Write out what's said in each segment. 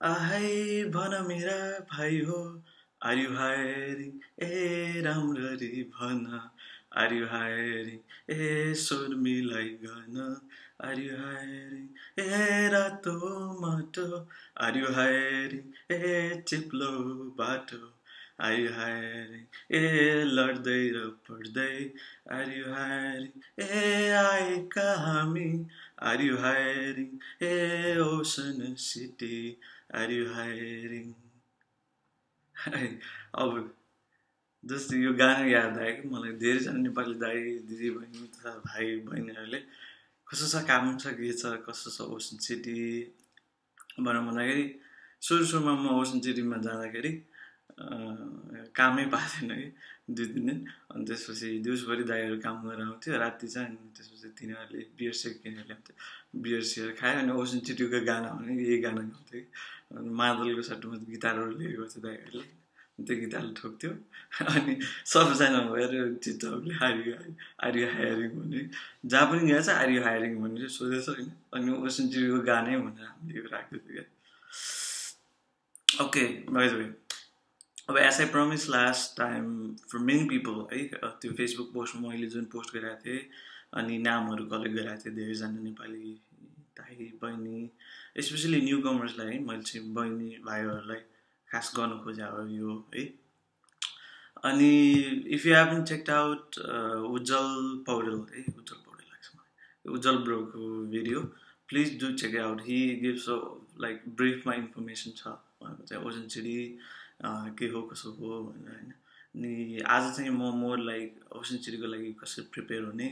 आहै भन मेरा भाइ हो आर यु हायरिङ ए राम्ररी भन आर यु हायरिङ ए स्वर मिलाइकन आर यु हायरिङ ए रातो माटो आर यु हायरिङ ए चिप्लो बाटो आर यु हायरिङ ए लड्दै र पढ्दै आर यु हायरिङ ए आएका हामी are you hiring a Ocean City are you hiring अब जस्तो यो गाना याद आयो कि मलाई धेरैजना नेपाली दाइ दिदीबहिनी तथा भाइ बहिनीहरूले कस्तो छ काम छ के छ कस्तो छ ओसन सिटी भनेर भन्दाखेरि सुरुमा म ओसन सिटीमा जाँदाखेरि कामै पाएको थिएन कि 2-3 दिन अनि त्यसपछि दिउँसभरि दाइहरू काम गरेर आउँथ्यो राति चाहिँ अनि त्यसपछि तिनीहरूले बियर सेयर किनेर ल्याउँथ्यो बियर सेयर खायो अनि ओसन सिटीको गाना भने यही गाना गाउँथ्यो कि मादलको सट्टामा गिटारहरू लिएको थियो दाइहरूले त्यो गिटारले ठोक्थ्यो अनि सबजना भएर चित्तहरूले आर यु हायरिङ भन्ने जहाँ पनि गएको छ आर यु हायरिङ भन्ने चाहिँ सोधेछ होइन अनि ओसन सिटीको गानै भनेर हामीले राख्दै थियो क्या ओके बाइ द वे अब as I promise last time for many people है त्यो फेसबुक पोस्टमा मैले जुन पोस्ट गरेको थिएँ अनि नामहरू कलेक्ट गरेको थिएँ धेरैजना नेपाली दाइ बहिनी स्पेसली न्यू कमर्सलाई है मैले चाहिँ बहिनी भाइहरूलाई खास गर्न खोजे हो यो है अनि if you haven't checked out Ujjwal Paudel है उज्जवल पौडेल लाग्छ मलाई उज्जवल ब्रोको video please do check out he gives like ब्रिफमा इन्फर्मेसन छ उहाँको चाहिँ ओसन सिटी के हो कसो हो भनेर होइन अनि आज चाहिँ म मोर लाइक ओसन सिटीको लागि कसरी प्रिपेयर हुने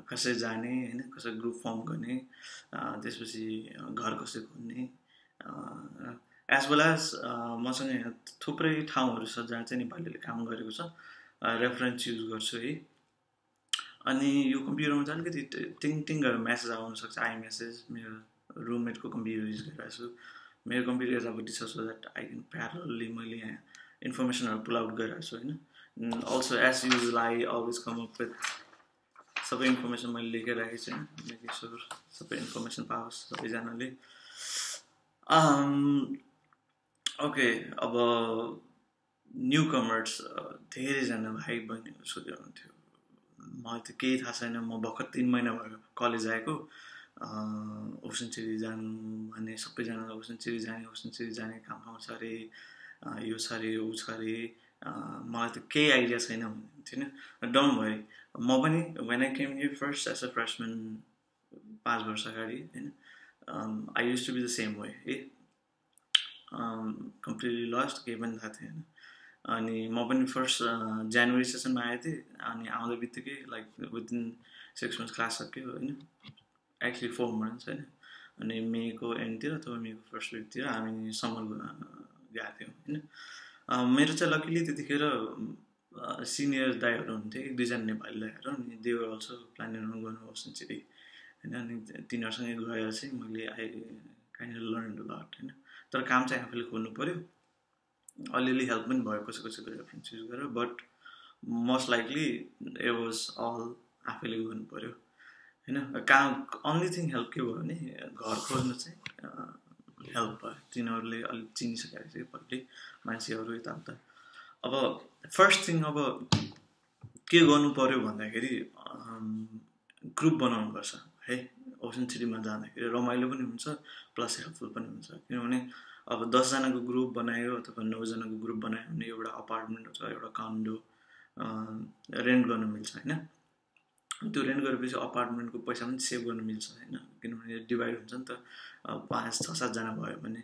कसरी जाने होइन कसरी ग्रुप फर्म गर्ने त्यसपछि घर कसरी खोल्ने एज वेल एज मसँग थुप्रै ठाउँहरू छ जहाँ चाहिँ नेपालीले काम गरेको छ रेफरेन्स युज गर्छु है अनि यो कम्प्युटरमा चाहिँ अलिकति टिङ टिङ गरेर म्यासेज आउन सक्छ आई मेसेज मेरो रुममेटको कम्प्युटर युज गरिरहेको छु मेरो कम्प्युटर यतापट्टि छ so that I can parallelly मैले यहाँ इन्फर्मेसनहरू पुल आउट गरिरहेको छु होइन also as usual I always come up with सबै इन्फर्मेसन मैले लेखेर राखेको छु होइन मेकिङ स्योर सबै इन्फर्मेसन पाओस् सबैजनाले ओके अब न्यू कमर्स धेरैजना भाइ बहिनीहरू सोधिरहन्थ्यो मलाई त केही थाहा छैन म भर्खर 3 महिना भयो कलेज आएको ओसन सिटी जानु भने सबैजनालाई ओसन सिटी जाने काम पाउँछ अरे यो छ अरे ऊ छ अरे मलाई त केही आइडिया छैन भन्थ्यो होइन डोन्ट वरी म पनि when I came here first as a freshman 5 वर्ष अगाडि होइन I use to be the same way है कम्प्लिटली लस्ट केही पनि थाहा थिएन अनि म पनि फर्स्ट जनवरी सेसनमा आएको थिएँ अनि आउँदा बित्तिकै लाइक विदिन 6 मन्थ्स क्लास सक्यो होइन एक्चुली 4 मन्थ्स होइन अनि मेको एन्डतिर अथवा मेको फर्स्ट विकतिर हामी समर गएको थियौँ होइन मेरो चाहिँ लकिली त्यतिखेर सिनियर दाइहरू हुन्थ्यो 1-2जना नेपाली दाइहरू अनि दे वर अल्सो प्लानिङ गर्नु ओसन सिटी होइन अनि तिनीहरूसँगै गएर चाहिँ मैले I kind learn a lot होइन तर काम चाहिँ आफूले खोल्नु पऱ्यो अलिअलि हेल्प पनि भयो कसैको रेफरेन्स युज गरेर but most likely it was all आफैले गर्नु पऱ्यो होइन काम अन्ली थिङ हेल्प के भयो भने घर खोज्नु चाहिँ हेल्प भयो तिनीहरूले अलिक चिनिसकेको थियो पहिले मान्छेहरू यताउता अब फर्स्ट थिङ अब के गर्नु पऱ्यो भन्दाखेरि ग्रुप बनाउनुपर्छ है ओसन सिटीमा जाँदाखेरि रमाइलो पनि हुन्छ प्लस हेल्पफुल पनि हुन्छ किनभने अब 10जनाको ग्रुप बनायो अथवा 9जनाको ग्रुप बनायो भने एउटा अपार्टमेन्ट अथवा एउटा कन्डो रेन्ट गर्न मिल्छ होइन त्यो रेन्ट गरेपछि अपार्टमेन्टको पैसा पनि सेभ गर्न मिल्छ होइन किनभने डिभाइड हुन्छ नि त 5-6-7जना भयो भने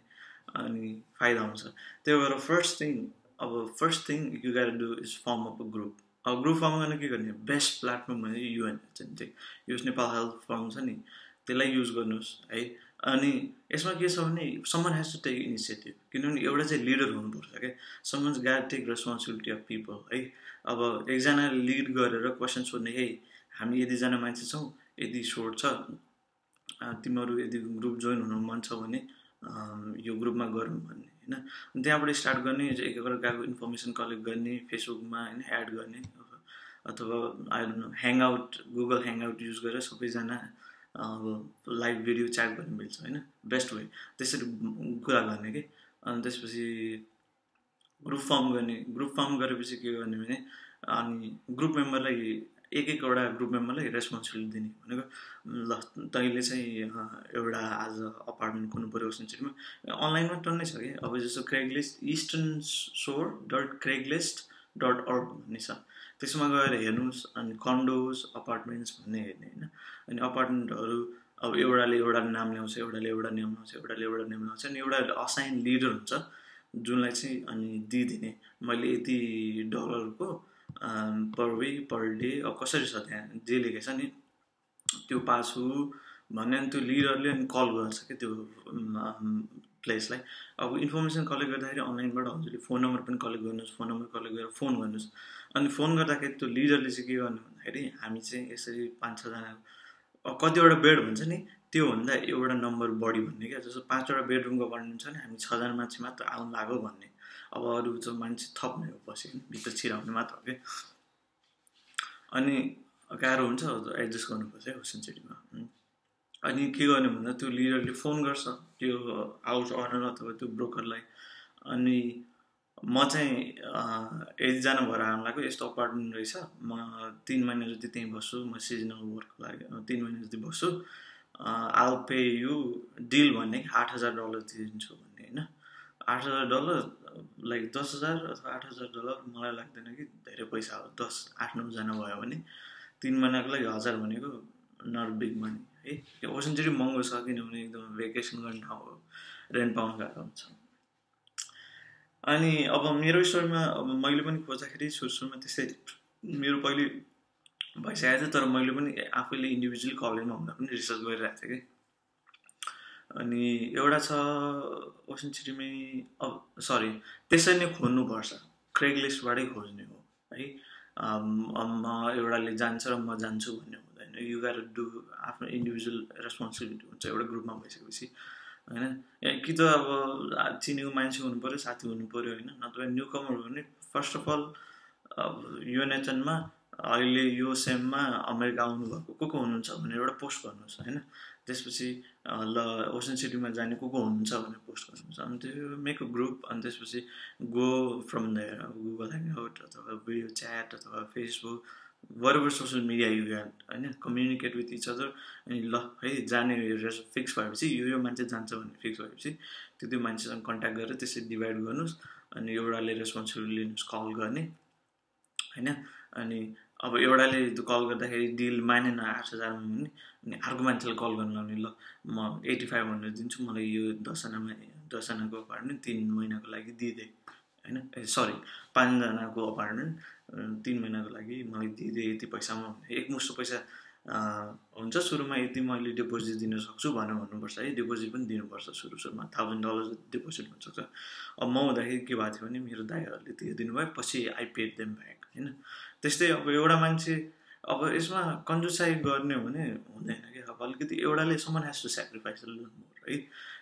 अनि फाइदा हुन्छ त्यही भएर first thing you got do is form up a group अब ग्रुप फर्म गर्न के गर्ने बेस्ट प्लेटफर्म भने युएन चाहिँ युज नेपाल हेल्थ फर्म छ नि त्यसलाई युज गर्नुहोस् है अनि यसमा के छ भने someone has to take initiative किनभने एउटा चाहिँ लिडर हुनुपर्छ क्या someone's got take responsibility of people है अब एकजना लिड गरेर क्वेसन सोध्ने है हामी यतिजना मान्छे छौँ यदि सोर्ट छ तिमीहरू यदि ग्रुप जोइन हुनु मन छ भने यो ग्रुपमा गरौँ भन्ने होइन त्यहाँबाट स्टार्ट गर्ने एक अर्काको इन्फर्मेसन कलेक्ट गर्ने फेसबुकमा होइन एड गर्ने अथवा I don't know hangout Google hangout use गरेर सबैजना लाइभ भिडियो च्याट गर्न मिल्छ होइन, बेस्ट वे त्यसरी कुरा गर्ने कि। अनि त्यसपछि ग्रुप फर्म गरेपछि के गर्ने भने अनि ग्रुप मेम्बरलाई एकवटा ग्रुप मेम्बरलाई रेस्पोन्सिबिलिटी दिने भनेको ल तैँले चाहिँ एउटा आज अपार्टमेन्ट खोज्नु पऱ्यो ओसन सिटीमा, अनलाइनमा टन्नै छ कि। अब जस्तो क्रेगलिस्ट easternshore.craigslist.org भन्ने छ, त्यसमा गएर हेर्नुहोस्। अनि कन्डोज अपार्टमेन्ट्स भन्ने हेर्ने होइन। अनि अपार्टमेन्टहरू अब एउटाले एउटा नाम ल्याउँछ, एउटाले एउटा नाम ल्याउँछ, एउटाले एउटा नाम ल्याउँछ। अनि एउटा असाइन लिडर हुन्छ जुनलाई चाहिँ अनि दिइदिने, मैले यति डलरको पर वीक पर डे अब कसरी छ त्यहाँ जे लेखेको छ नि त्यो पाछु भन्ने। अनि त्यो लिडरले अनि कल गर्छ क्या त्यो प्लेसलाई। अब इन्फर्मेसन कलेक्ट गर्दाखेरि अनलाइनबाट हजुरले फोन नम्बर पनि कलेक्ट गर्नुहोस्, फोन नम्बर कलेक्ट गरेर फोन गर्नुहोस्। अनि फोन गर्दाखेरि त्यो लिडरले चाहिँ के गर्नु भन्दाखेरि हामी चाहिँ यसरी 5-6जना कतिवटा बेड भन्छ नि त्योभन्दा एउटा नम्बर बढी भन्ने क्या। जस्तो 5वटा बेडरुमको अपार्टमेन्ट छ नि हामी 6जना मान्छे मात्र आउनु लाग्यो भन्ने। अब अरू चाहिँ मान्छे थप्ने हो पछि भित्र छिराउने मात्र हो क्या। अनि गाह्रो हुन्छ एडजस्ट गर्नुपर्छ है ओसन सिटीमा। अनि के गर्ने भन्दा त्यो लिडरले फोन गर्छ त्यो हाउस ओनर अथवा त्यो ब्रोकरलाई। अनि म चाहिँ यतिजना भएर आउनु लाग्यो, यस्तो अपार्टमेन्ट रहेछ, म 3 महिना जति त्यहीँ बस्छु, म सिजनल वर्कको लागि 3 महिना जति बस्छु, आल पे यु डिल भन्ने कि $8,000 दिन्छु भन्ने होइन। $8,000 लाइक 10,000 अथवा $8,000 मलाई लाग्दैन कि धेरै पैसा हो। 10-8-9जना भयो भने 3 महिनाको लागि 1000 भनेको नट बिग मनी है। ओसन सिटी महँगो छ किनभने एकदम भेकेसन गर्ने ठाउँ हो, रेन्ट पाउनु गाह्रो हुन्छ। अनि अब मेरो स्टोरीमा अब मैले पनि खोज्दाखेरि सुरुमा त्यस्तै मेरो पहिले भइसकेको थियो, तर मैले पनि आफैले इन्डिभिजुअल कलेजमा हुँदा पनि रिसर्च गरिरहेको थिएँ कि। अनि एउटा छ ओसन सिटीमै अब सरी त्यसरी नै खोज्नुपर्छ, क्रेगलिस्टबाटै खोज्ने हो है। म एउटाले जान्छ र म जान्छु भन्ने हुँदैन, यु गाट डु आफ्नो इन्डिभिजुअल रेस्पोन्सिबिलिटी हुन्छ एउटा ग्रुपमा भइसकेपछि होइन। कि त अब चिनेको मान्छे हुनु पऱ्यो, साथी हुनु पऱ्यो होइन, नत्र न्यू कमर हो भने फर्स्ट अफ अल अब युएनएचएनमा अहिले यो सेममा अमेरिका आउनुभएको को हुनुहुन्छ भनेर एउटा पोस्ट गर्नुहोस् होइन। त्यसपछि ल ओसन सिटीमा जाने को हुनुहुन्छ भनेर पोस्ट गर्नुहुन्छ। अनि त्यो मेक अ ग्रुप। अनि त्यसपछि गो फ्रम देयर, अब गुगल ह्याङआउट अथवा भिडियो च्याट अथवा Facebook whatever social media you get होइन, कम्युनिकेट विथ इच अदर। अनि ल है जाने फिक्स भएपछि यो मान्छे जान्छ भन्ने फिक्स भएपछि त्यो मान्छेसँग कन्ट्याक्ट गरेर त्यसरी डिभाइड गर्नुहोस्। अनि एउटाले रेस्पोन्सिबिलिटी लिनुहोस् कल गर्ने होइन। अनि अब एउटाले कल गर्दाखेरि डिल मानेन 8,000मा भने अनि अर्को मान्छेले कल गर्नु लाउने, ल म 8500 दिन्छु, मलाई यो 10जनाको अपार्टमेन्ट 3 महिनाको लागि दिइदे होइन, सरी 5जनाको अपार्टमेन्ट 3 महिनाको लागि मलाई दिइदे यति पैसामा। एकमुष्ट पैसा हुन्छ सुरुमा, यति मैले डिपोजिट दिन सक्छु भनेर भन्नुपर्छ है। डिपोजिट पनि दिनुपर्छ सुरुमा, $1,000 डिपोजिट हुनसक्छ। अब म हुँदाखेरि के भएको थियो भने मेरो दाइहरूले त्यो दिनुभयो, पछि आई पेड देम ब्याक होइन। त्यस्तै अब एउटा मान्छे अब यसमा कन्जुसाइ गर्ने हो भने हुँदैन कि। अब अलिकति एउटाले someone has to sacrifice more है।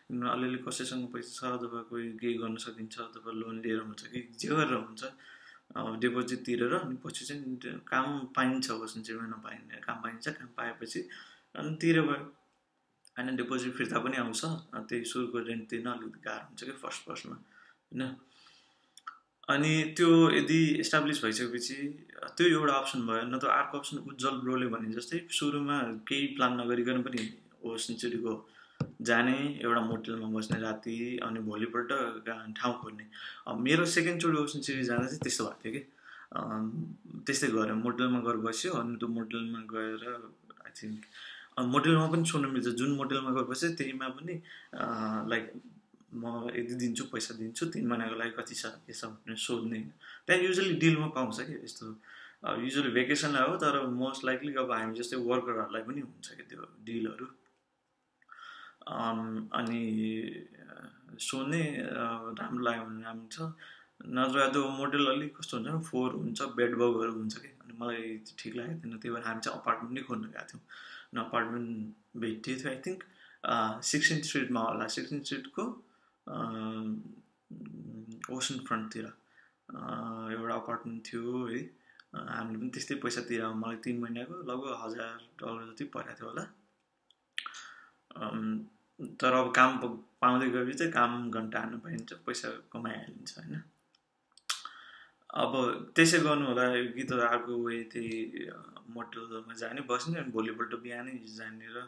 अलिअलि कसैसँग पैसा छ अथवा कोही केही गर्न सकिन्छ अथवा लोन लिएर हुन्छ कि जे गरेर हुन्छ डिपोजिट तिरेर अनि पछि चाहिँ काम पाइन्छ। ओसन सिटीमा नपाइने काम पाइन्छ, काम पाएपछि अनि तिरे भयो होइन। डिपोजिट फिर्ता पनि आउँछ, त्यही सुरुको रेन्ट तिर्न अलिकति गाह्रो हुन्छ कि फर्स्टमा होइन। अनि त्यो यदि इस्टाब्लिस भइसकेपछि त्यो एउटा अप्सन भयो। न त अर्को अप्सन उज्जवल ब्रोले भने जस्तै सुरुमा केही प्लान नगरिकन पनि ओसन सिटीको जाने, एउटा मोटेलमा बस्ने राति, अनि भोलिपल्ट ठाउँ खोज्ने। मेरो सेकेन्डचोटि ओसन सिटी जाँदा चाहिँ त्यस्तो भएको थियो कि त्यस्तै गऱ्यो, मोटेलमा गएर बस्यो। अनि त्यो मोटेलमा गएर आई थिङ्क मोटेलमा पनि सोध्नु मिल्छ, जुन मोटेलमा गएर बस्यो त्यहीमा पनि लाइक म यति दिन्छु पैसा दिन्छु 3 महिनाको लागि कति छ के छ भनेर सोध्ने। त्यहाँ युजली डिलमा पाउँछ कि यस्तो, युजली भेकेसनलाई हो तर मोस्ट लाइकली अब हामी जस्तै वर्करहरूलाई पनि हुन्छ कि त्यो डिलहरू। अनि सोध्ने राम्रो लाग्यो भने राम्रो छ, नत्र त्यो मोटेल अलिक कस्तो हुन्छ नि 4 हुन्छ, बेड बगहरू हुन्छ कि। अनि मलाई ठिक लागेको थिएन, त्यही भएर हामी चाहिँ अपार्टमेन्ट नै खोज्न गएको थियौँ। अनि अपार्टमेन्ट भेटिएको थियो आई थिङ्क 16th स्ट्रिटमा होला, 16th स्ट्रिटको ओसन फ्रन्टतिर एउटा अपार्टमेन्ट थियो है। हामीले पनि त्यस्तै पैसा तिरेर मलाई 3 महिनाको लगभग $1,000 जति परेको थियो होला। तर अब काम पाउँदै गएपछि चाहिँ काम घन्टा हान्नु पाइन्छ, पैसा कमाइहालिन्छ होइन। अब त्यसै गर्नु होला कि त अर्को वे त्यही मोटलमा जाने बस्ने अनि भोलिपल्ट बिहानै जाने र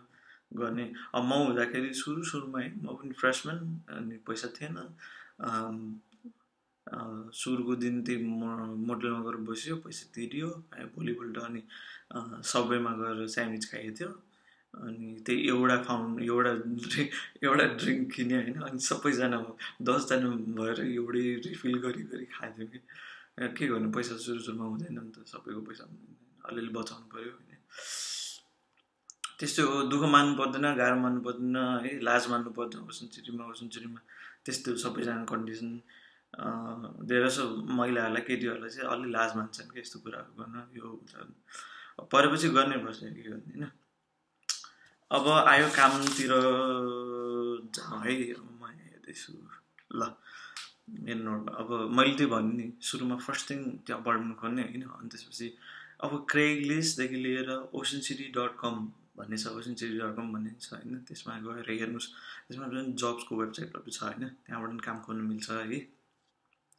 गर्ने। अब म हुँदाखेरि सुरुमा है म पनि फ्रेसम्यान अनि पैसा थिएन। सुरुको दिन त्यही मोटलमा गएर बस्यो, पैसा तिर्यो, भोलिपल्ट अनि सबवेमा गएर स्यान्डविच खाएको थियो। अनि त्यही एउटा ड्रिङ्क किन्यो होइन। अनि सबैजना 10जना भएर एउटै रिफिल गरी खाएको थियो कि के गर्नु, पैसा सुरुमा हुँदैन नि त, सबैको पैसा हुँदैन, अलिअलि बचाउनु पऱ्यो होइन। त्यस्तो हो, दुःख मान्नु पर्दैन, गाह्रो मान्नु पर्दैन है, लाज मान्नु पर्दैन। ओसनचुरीमा त्यस्तो सबैजना कन्डिसन धेरै जसो महिलाहरूलाई केटीहरूलाई चाहिँ अलि लाज मान्छन् कि यस्तो कुराहरू गर्न, यो परेपछि गर्नै पर्छ के गर्ने होइन। अब आयो कामतिर जाउँ है, म हेर्दैछु ल मेरो नोटमा। अब मैले त्यही भन्नु नि सुरुमा फर्स्ट थिङ त्यो अपार्टमेन्ट खोल्ने होइन। अनि त्यसपछि अब क्रेगलिस्टदेखि लिएर oceancity.com भन्ने छ, oceancity.com भन्ने छ होइन। त्यसमा गएर हेर्नुहोस्, त्यसमा पनि जब्सको वेबसाइटहरू छ होइन, त्यहाँबाट पनि काम खोल्नु मिल्छ है।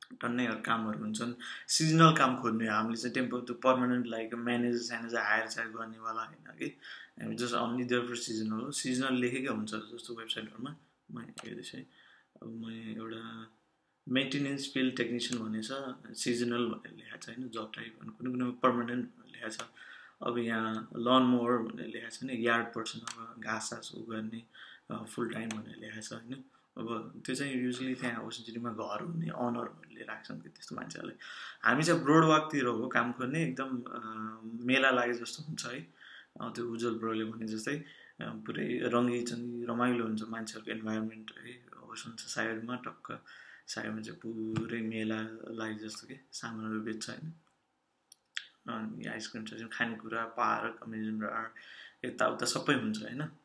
टन्नै कामहरू हुन्छन्। सिजनल काम खोज्ने हामीले चाहिँ त्यो पर्मानेन्ट लाइक म्यानेजर हायर गर्नेवाला होइन कि, हामी just only there for seasonal हो। सिजनल लेखेकै हुन्छ जस्तो वेबसाइटहरूमा म हेर्दैछु है। अब म एउटा मेन्टेनेन्स फिल्ड टेक्निसियन भन्ने छ, सिजनल भनेर लेखाएको छ होइन, जब टाइप। अनि कुनै पर्मानेन्ट लेखाएको छ। अब यहाँ लन मोवर भनेर लेखाएको छ नि, यार्ड पर्सन, अब घाँस उ गर्ने फुल टाइम भनेर लेखाएको छ होइन। अब त्यो चाहिँ युजली त्यहाँ ओसनचुरीमा घर हुने अनरहरूले राख्छन् कि त्यस्तो मान्छेहरूलाई। हामी चाहिँ ब्रोड वाकतिर हो काम गर्ने, एकदम मेला लागे जस्तो हुन्छ है। त्यो उज्जवल ब्रोले भने जस्तै पुरै रङ्गी रमाइलो हुन्छ मान्छेहरूको इन्भाइरोमेन्ट है। ओसन छ साइडमा, टक्क साइडमा चाहिँ पुरै मेला लागे जस्तो कि सामानहरू बेच्छ होइन। अनि आइसक्रिम छ, खानेकुरा, पार्क, अमेजन यताउता सबै हुन्छ होइन।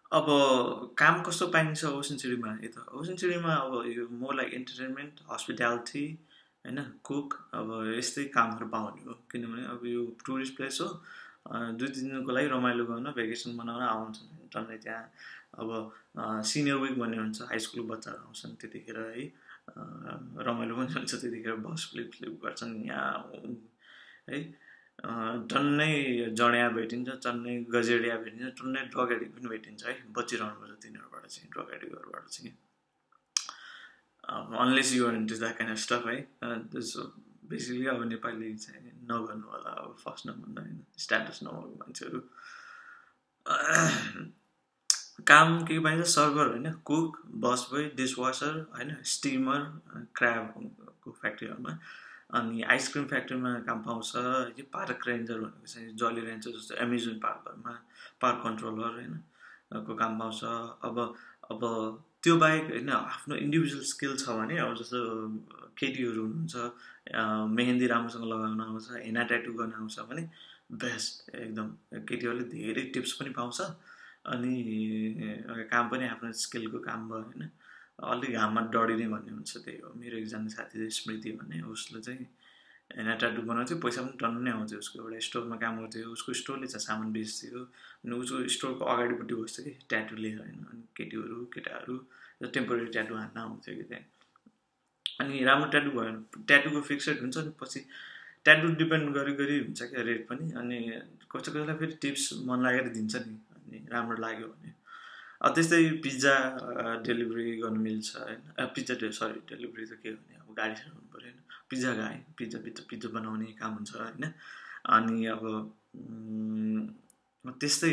अब काम कस्तो पाइन्छ ओसनचुरीमा? ओसनचुरीमा अब यो मोर लाइक इन्टरटेनमेन्ट, हस्पिटालिटी होइन, कुक, अब यस्तै कामहरू पाउने हो। किनभने अब यो टुरिस्ट प्लेस हो, 2-3 दिनको लागि रमाइलो गर्न, भेकेसन मनाउन आउँछन् टन्नै त्यहाँ। अब सिनियर विक भन्ने हुन्छ, हाई स्कुलको बच्चाहरू आउँछन् त्यतिखेर है। रमाइलो पनि हुन्छ त्यतिखेर, बस फ्लिप गर्छन् यहाँ है। टन्नै जड्या भेटिन्छ, टन्नै गजेडिया भेटिन्छ, टन्नै ड्रग एडिक्ट पनि भेटिन्छ है। बचिरहनुपर्छ तिनीहरूबाट चाहिँ, ड्रग एडिक्टहरूबाट चाहिँ। Unless you are into that kind of stuff है। बेसिकली अब नेपाली चाहिँ नगर्नु होला अब, फर्स्ट नभन्दा होइन, स्ट्याटस नभएको मान्छेहरू। काम के पाइन्छ? सर्भर होइन, कुक, बस बोय, डिसवासर होइन, स्टिमर, क्र्याबको फ्याक्ट्रीहरूमा। अनि आइसक्रिम फ्याक्ट्रीमा काम पाउँछ। पार्क रेन्जर भनेको चाहिँ जली रेन्जर जस्तो एमेजोन पार्कहरूमा पार्क कन्ट्रोलर होइन को काम पाउँछ। अब त्यो बाहेक होइन, आफ्नो इन्डिभिजुअल स्किल छ भने, अब जस्तो केटीहरू हुनुहुन्छ मेहेन्दी राम्रोसँग लगाउन आउँछ, हेना ट्याटु गर्न आउँछ भने बेस्ट एकदम। केटीहरूले धेरै टिप्स पनि पाउँछ, अनि काम पनि आफ्नो स्किलको काम भयो होइन। अलिक घाममा डढिने भन्ने हुन्छ, त्यही हो। मेरो एकजना साथी चाहिँ स्मृति भन्ने, उसले चाहिँ हेना ट्याटु बनाउँथ्यो, पैसा पनि टन्नै आउँथ्यो। उसको एउटा स्टोरमा काम गर्थ्यो, उसको स्टोरले चाहिँ सामान बेच्थ्यो। अनि उसको स्टोरको अगाडिपट्टि बस्थ्यो कि ट्याटु लिएर होइन। अनि केटाहरू टेम्पोरेरी ट्याटु हान्न आउँथ्यो कि त्यहाँ। अनि राम्रो ट्याटु भयो भने ट्याटुको फिक्स रेट हुन्छ, अनि पछि ट्याटु डिपेन्ड गरी हुन्छ क्या रेट पनि। अनि कसैलाई फेरि टिप्स मन लागेर दिन्छ नि, अनि राम्रो लाग्यो भने। अब त्यस्तै पिज्जा डेलिभरी गर्नु मिल्छ होइन। डेलिभरी त के भने अब गाडी हुनु पऱ्यो होइन। पिज्जा बनाउने काम हुन्छ होइन। अनि अब त्यस्तै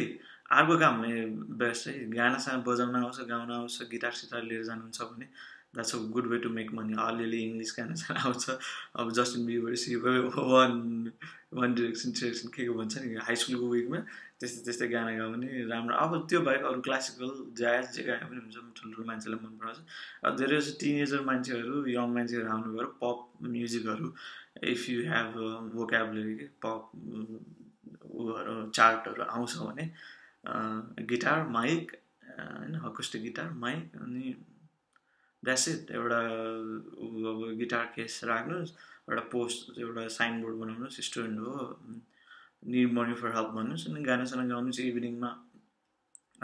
अर्को काम भने बेस्ट है, गानासँग बजाउन आउँछ, गाउन आउँछ, गिटार सिटार लिएर जानुहुन्छ भने that's a good way to make money. अलिअलि इङ्ग्लिस गानासँग आउँछ, अब जस्टिन बिबर, वान डिरेक्सन के भन्छ नि हाई स्कुलको विकमा, त्यस्तै गाना गाउने राम्रो। अब त्यो बाहेक अरू क्लासिकल ज्याज जे गाए पनि हुन्छ, ठुल्ठुलो मान्छेलाई मन पराउँछ। अब धेरै जस्तो टिनेजर मान्छेहरू, यङ मान्छेहरू आउनुभयो, पप म्युजिकहरू, इफ यु हेभ भोक्याबुलरी के पप उहरू चार्टहरू आउँछ भने गिटार, माइक होइन, अकुस्टिक गिटार, माइक, अनि द्याट्स इट। एउटा अब गिटार केस राख्नुहोस्, एउटा पोस्ट, एउटा साइनबोर्ड बनाउनुहोस्, स्टुडेन्ट हो, निड मनी फर हेल्प भन्नुहोस्, अनि गानासाना गाउनुहोस् इभिनिङमा।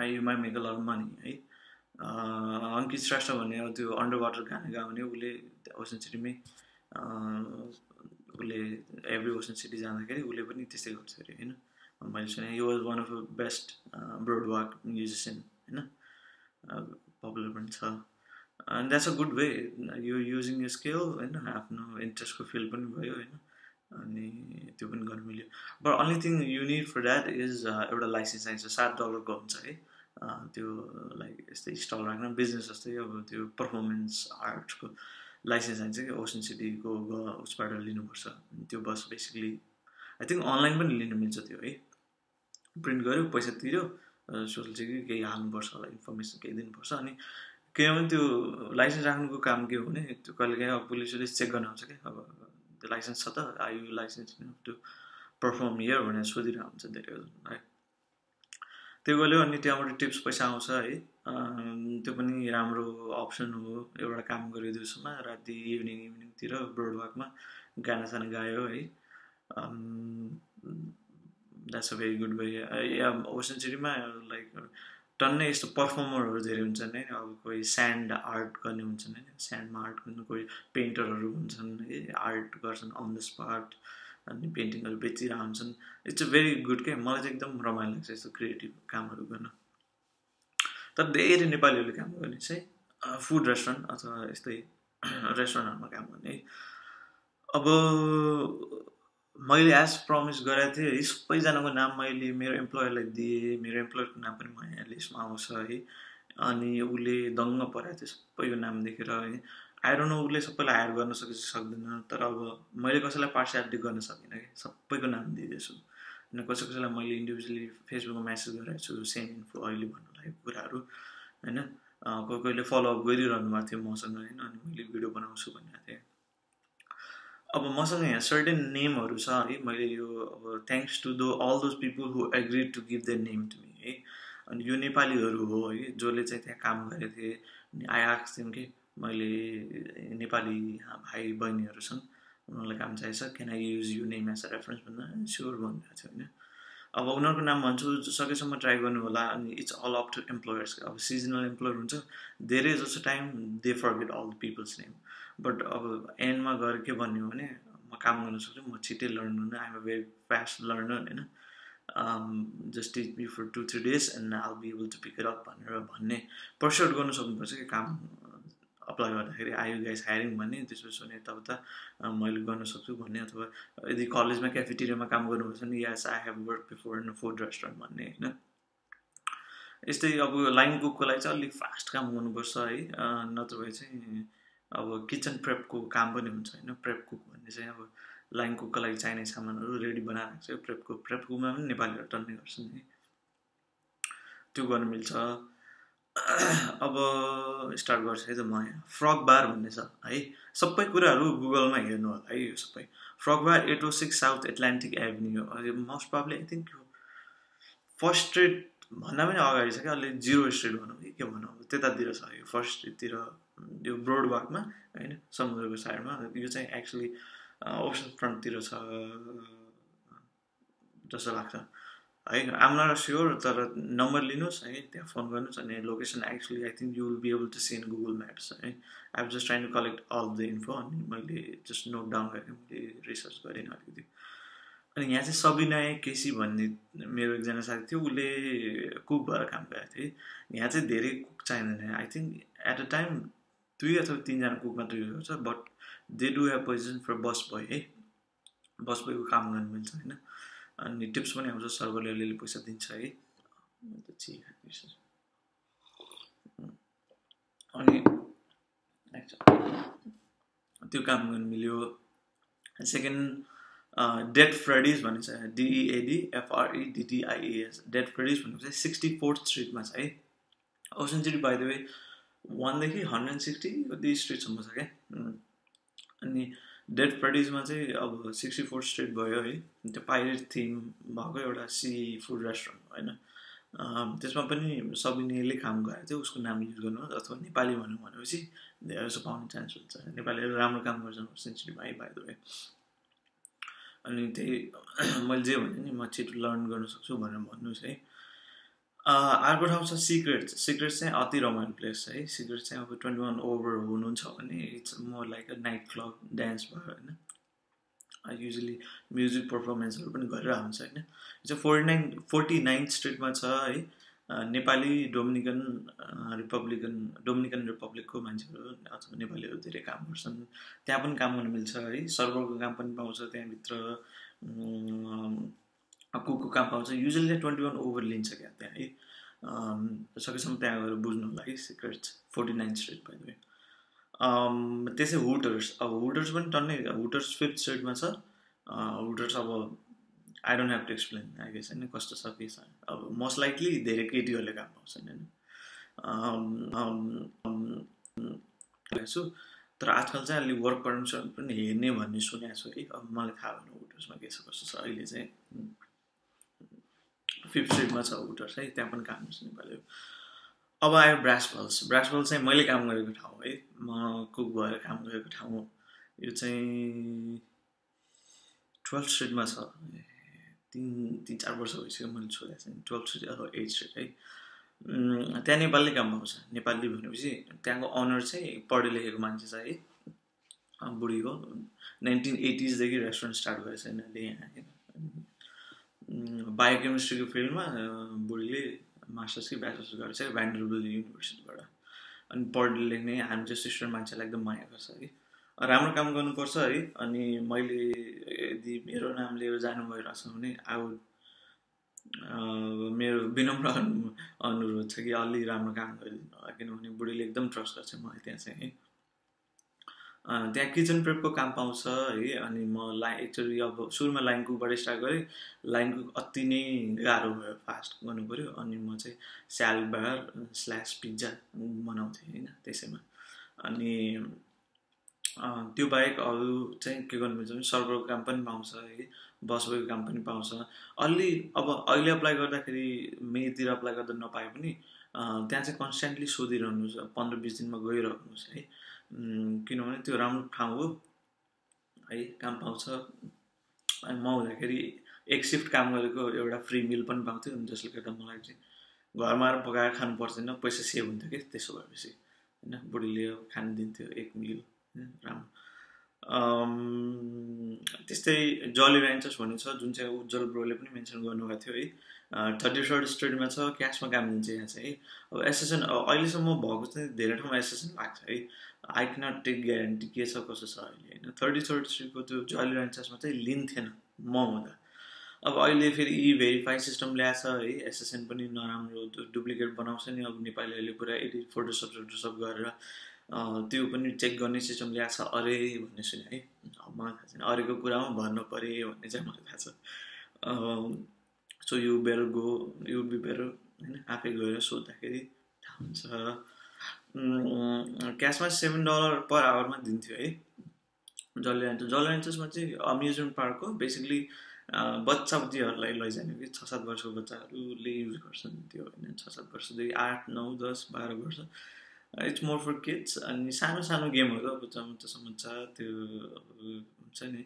You might make a lot of money है। अङ्कित श्रेष्ठ भन्ने अब त्यो अन्डर वाटर गाना गाउने उसले ओसन सिटीमै उसले एभ्री ओसन सिटी जाँदाखेरि उसले पनि त्यस्तै गर्छ अरे होइन। मैले सुने he was one of the best boardwalk musician होइन, पपुलर पनि छ। And that's a good way, you using your skill होइन, आफ्नो इन्ट्रेस्टको फिल्ड पनि भयो होइन, अनि त्यो पनि गर्नु मिल्यो। But only thing you need for that is एउटा लाइसेन्स चाहिन्छ, $7 हुन्छ है। त्यो लाइक यस्तै स्टल राख्न बिजनेस जस्तै अब त्यो पर्फर्मेन्स आर्टको लाइसेन्स चाहिन्छ कि ओसन सिटीको उसबाट लिनुपर्छ। त्यो बस बेसिकली आई थिङ्क अनलाइन पनि लिनु मिल्छ त्यो है, प्रिन्ट गऱ्यो पैसा तिर्यो, सोसल सेक्युरिटी केही हाल्नुपर्छ होला, इन्फर्मेसन केही दिनुपर्छ। अनि किनभने त्यो लाइसेन्स राख्नुको काम के हो भने त्यो कहिले काहीँ अब पुलिसले चेक गर्न आउँछ क्या, अब त्यो लाइसेन्स छ त, आयु लाइसेन्स टु पर्फर्म हियर भनेर सोधिरहेको हुन्छ धेरै है। त्यो गऱ्यो अनि त्यहाँबाट टिप्स पैसा आउँछ है, त्यो पनि राम्रो अप्सन हो। एउटा काम गऱ्यो दिउँसोमा, राति इभिनिङतिर ब्रोड वाकमा गानासाना गायो है, that's a very good way. Yeah ocean सिटीमा लाइक टन्नै यस्तो पर्फर्मरहरू धेरै हुन्छन् है, अब कोही स्यान्ड आर्ट गर्ने हुन्छन् होइन, स्यान्डमा आर्ट गर्ने, कोही पेन्टरहरू हुन्छन् है, आर्ट गर्छन् अन द स्पट, अनि पेन्टिङहरू बेचिरहेको हुन्छन्। इट्स अ भेरी गुड क्या, मलाई चाहिँ एकदम रमाइलो लाग्छ यस्तो क्रिएटिभ कामहरू गर्न। तर धेरै नेपालीहरूले काम गर्ने चाहिँ फुड रेस्टुरेन्ट अथवा यस्तै रेस्टुरेन्टहरूमा काम गर्ने है। अब मैले एज प्रमिस गरेको थिएँ है, सबैजनाको नाम मैले मेरो इम्प्लोयरलाई दिएँ, मेरो इम्प्लोयरको नाम पनि म यहाँ लिस्टमा आउँछ है। अनि उसले दङ्ग पराएको थियो सबैको नाम देखेर है। आई डोन्ट नो उसले सबैलाई हायर गर्न सक्छ सक्दैन, तर अब मैले कसैलाई पार्सियालिटी गर्न सकिनँ कि सबैको नाम दिइदिएछु। अनि कसैलाई मैले इन्डिभिजुअली फेसबुकमा मेसेज गरेको छु सेम इन्फो अहिले भन्नु लागेको कुराहरू होइन। कोहीले फलोअप गरिरहनु भएको थियो मसँग होइन, अनि मैले भिडियो बनाउँछु भनेको थिएँ। अब मसँग यहाँ सर्टेन नेमहरू छ है, मैले यो अब thanks to all those people who agree to give the name to me है। अनि यो नेपालीहरू हो है जसले चाहिँ त्यहाँ काम गरेको थिएँ। अनि आई आस्क्ड देम कि मैले नेपाली भाइ बहिनीहरू छन्, उनीहरूलाई काम चाहिन्छ, can I use you name as a reference भन्दा स्योर भन्नुभएको थियो होइन। अब उनीहरूको नाम भन्छु, सकेसम्म ट्राई गर्नु होला। अनि it's all up to employers, अब सिजनल इम्प्लोयर हुन्छ धेरै जस्तो time they forget all the people's name. But अब एन्डमा गएर के भन्यो भने म काम गर्न सक्छु, म छिट्टै लर्न हुन, I'm a very fast learner होइन, just teach me for 2-3 days and I will be able to pick it up भनेर भन्ने पर्स्युट गर्नु सक्नुपर्छ कि काम अप्लाई गर्दाखेरि आयु गाइस हायरिङ भन्ने, त्यसपछि भने यताउता मैले गर्न सक्छु भन्ने। अथवा यदि कलेजमा क्याफेटेरियामा काम गर्नुपर्छ भने yes I have work before in food restaurant भन्ने होइन। यस्तै अब लाइन कुकको लागि चाहिँ अलिक फास्ट काम गर्नुपर्छ है, नत्र भए चाहिँ अब किचन प्रेपको काम पनि हुन्छ होइन। प्रेप कुक भन्ने चाहिँ अब लाइन कुकको लागि चाहिने सामानहरू रेडी बनाएर राख्छ। प्रेप कुकमा पनि नेपालीहरू टन्नै गर्छन् है, त्यो गर्नु मिल्छ। अब स्टार्ट गर्छु है त म यहाँ। फ्रग बार भन्ने छ है, सबै कुराहरू गुगलमा हेर्नु होला है यो सबै। Frog bar 806 south Atlantic avenue, most probably I think यो फर्स्ट स्ट्रिट भन्दा पनि अगाडि छ क्या, अलि 0 स्ट्रिट भनौँ कि के भनौँ, त्यतातिर छ यो फर्स्ट स्ट्रिटतिर, यो ब्रोड वाकमा होइन, समुद्रको साइडमा। यो चाहिँ एक्चुली ओसन फ्रन्टतिर छ जस्तो लाग्छ है, आइम नट स्योर, तर नम्बर लिनुहोस् है, त्यहाँ फोन गर्नुहोस्। अनि location actually I think you will be able to see in Google maps है। I am just trying to collect all the info, अनि मैले जस्ट नोट डाउन गरेँ, मैले रिसर्च गरेँ अलिकति। अनि यहाँ चाहिँ सबिना केसी भन्ने मेरो एकजना साथी थियो, उसले कुक भएर काम गरेको थियो। यहाँ चाहिँ धेरै कुक चाहिँदैन, I think at a time 2 अथवा 3 जना कुक मात्र युज गर्छ। But they do have position for bus boy है, बस बोयको काम गर्नु मिल्छ होइन। अनि टिप्स पनि आउँछ, सर्भरले अलिअलि पैसा दिन्छ है। अनि त्यो काम गर्नु मिल्यो। सेकेन्ड डेड फ्रेडिज भन्ने छ, DEADFREDDIES, डेड फ्रेडिज भनेको चाहिँ 64th स्ट्रिटमा छ है। Ocean City by the way 1 देखि 160 कति स्ट्रिटसम्म छ क्या। अनि डेड फ्रेडिजमा चाहिँ अब 64th स्ट्रिट भयो है, त्यो पाइरेट थिम भएको एउटा सी फुड रेस्टुरेन्ट होइन। त्यसमा पनि सबिनीले काम गरेको थियो, उसको नाम युज गर्नु अथवा नेपाली भनौँ भनेपछि धेरै जस्तो पाउने चान्स हुन्छ। नेपालीहरू राम्रो काम गर्छन् ओसन सिटीमा है बाइ द वे। अनि त्यही मैले जे भने नि म छिटो लर्न गर्न सक्छु भनेर भन्नुहोस् है। अर्को ठाउँ छ सिक्रेट चाहिँ अति रमाइलो प्लेस छ है सिक्रेट चाहिँ अब 21 ओभर हुनुहुन्छ भने it's more like a night club dance भयो होइन युजली म्युजिक पर्फर्मेन्सहरू पनि गरेर आउँछ होइन चाहिँ 49th स्ट्रिटमा छ है नेपाली डोमिनिकन रिपब्लिकको मान्छेहरू अथवा नेपालीहरू धेरै काम गर्छन् त्यहाँ पनि काम गर्न मिल्छ है सर्भरको काम पनि पाउँछ त्यहाँभित्र कुकको काम पाउँछ युजली 21 ओभर लिन्छ क्या त्यहाँ है सकेसम्म त्यहाँ गएर बुझ्नु होला है secrets 49th street by the way त्यसै हुटर्स अब हुटर्स पनि टन्नै हुटर्स 5th स्ट्रिटमा छ हुटर्स अब I don't have to explain I guess होइन कस्तो छ के छ अब मोस्ट लाइकली धेरै केटीहरूले काम पाउँछन् होइन छु तर आजकल चाहिँ अलि वर्क पर्मिसन पनि हेर्ने भन्ने सुनेको छु है अब मलाई थाहा भएन हुटर्समा के छ कस्तो छ अहिले चाहिँ 5th स्ट्रिटमा छ हुटर्स है त्यहाँ पनि काम गर्छ नेपाली अब आयो ब्रासबल्स चाहिँ मैले काम गरेको ठाउँ है म कुक भएर काम गरेको ठाउँ यो चाहिँ 12th स्ट्रिटमा छ 3-4 वर्ष भइसक्यो मैले छोडेको चाहिँ 12th स्ट्रिट अथवा 8th स्ट्रिट है त्यहाँ नेपाली काम पाउँछ नेपाली भनेपछि त्यहाँको अनर चाहिँ पढे लेखेको मान्छे छ है बुढीको 1980s देखि रेस्टुरेन्ट स्टार्ट गरेछ यिनीहरूले यहाँ बायोकेमिस्ट्रीको फिल्डमा बुढीले मास्टर्स कि ब्याचलर्स गरेको छ भ्यान्डरबिल्ट युनिभर्सिटीबाट अनि पढ्ने लेख्ने हामी चाहिँ सिस्टर मान्छेलाई एकदम माया गर्छ है राम्रो काम गर्नुपर्छ है अनि मैले यदि मेरो नाम लिएर जानु भइरहेछ भने मेरो विनम्र अनुरोध छ कि अलि राम्रो काम गरिदिनु होला किनभने बुढीले एकदम ट्रस्ट गर्छ मलाई त्यहाँ चाहिँ है त्यहाँ किचन प्रेपको काम पाउँछ है अनि म एक्चुअली अब सुरुमा लाइन कुकबाट स्टार्ट गरेँ लाइन कुक अति नै गाह्रो भयो फास्ट गर्नु पऱ्यो अनि म चाहिँ स्यालेड बार / पिज्जा बनाउँथेँ होइन त्यसैमा अनि त्यो बाहेक अरू चाहिँ के गर्नु मिल्छ भने सर्भरको काम पनि पाउँछ है बस बोयको काम पनि पाउँछ अलि अब अहिले अप्लाई गर्दाखेरि मेतिर अप्लाई गर्दा नपाए पनि त्यहाँ चाहिँ कन्स्टेन्टली सोधिरहनुहोस् 15-20 दिनमा गइरहनुहोस् है किनभने त्यो राम्रो ठाउँ हो है काम पाउँछ अनि म हुँदाखेरि एक सिफ्ट काम गरेको एउटा फ्री मिल पनि पाउँथ्यो जसले गर्दा मलाई चाहिँ घरमा आएर पकाएर खानु पर्दैन पैसा सेभ हुन्थ्यो कि त्यसो भएपछि होइन बुढीले खानु दिन्थ्यो एक मिल राम्रो त्यस्तै जली रान्चर्स भन्ने छ जुन चाहिँ उज्जवल ब्रोले पनि मेन्सन गर्नुभएको थियो है 33rd स्ट्रिटमा छ क्यासमा काम दिन्छ यहाँ चाहिँ है अब एसएसएन अहिलेसम्म भएको चाहिँ धेरै ठाउँमा एसएसएन लाग्छ है आई क्यानट टेक ग्यारेन्टी के छ कसो छ अहिले होइन 33rd स्ट्रिटको त्यो जली रान्चर्समा चाहिँ लिन्थेन म हुँदा अब अहिले फेरि भेरिफाई सिस्टम ल्याएछ है एसएसएन पनि नराम्रो डुप्लिकेट बनाउँछ नि अब नेपालीहरूले पुरा एडिट फोटोसप गरेर त्यो पनि चेक गर्ने सिस्टम ल्याएको छ अरे भन्ने सुने है मलाई थाहा छैन अरेको कुरामा भन्नु पऱ्यो भन्ने चाहिँ मलाई थाहा छ सो यु बी बेटर होइन आफै गएर सोद्धाखेरि थाहा हुन्छ क्यासमा $7 पर आवरमा दिन्थ्यो है जली रान्चर्समा चाहिँ अम्युजमेन्ट पार्कको बेसिकली बच्चाबच्चीहरूलाई लैजाने कि 6-7 वर्षको बच्चाहरूले युज गर्छन् त्यो होइन 6-7 वर्षदेखि 8, 9, 10, 12 वर्ष इट्स मोर फर किड्स अनि सानो सानो गेमहरू अब चमचा त्यो हुन्छ नि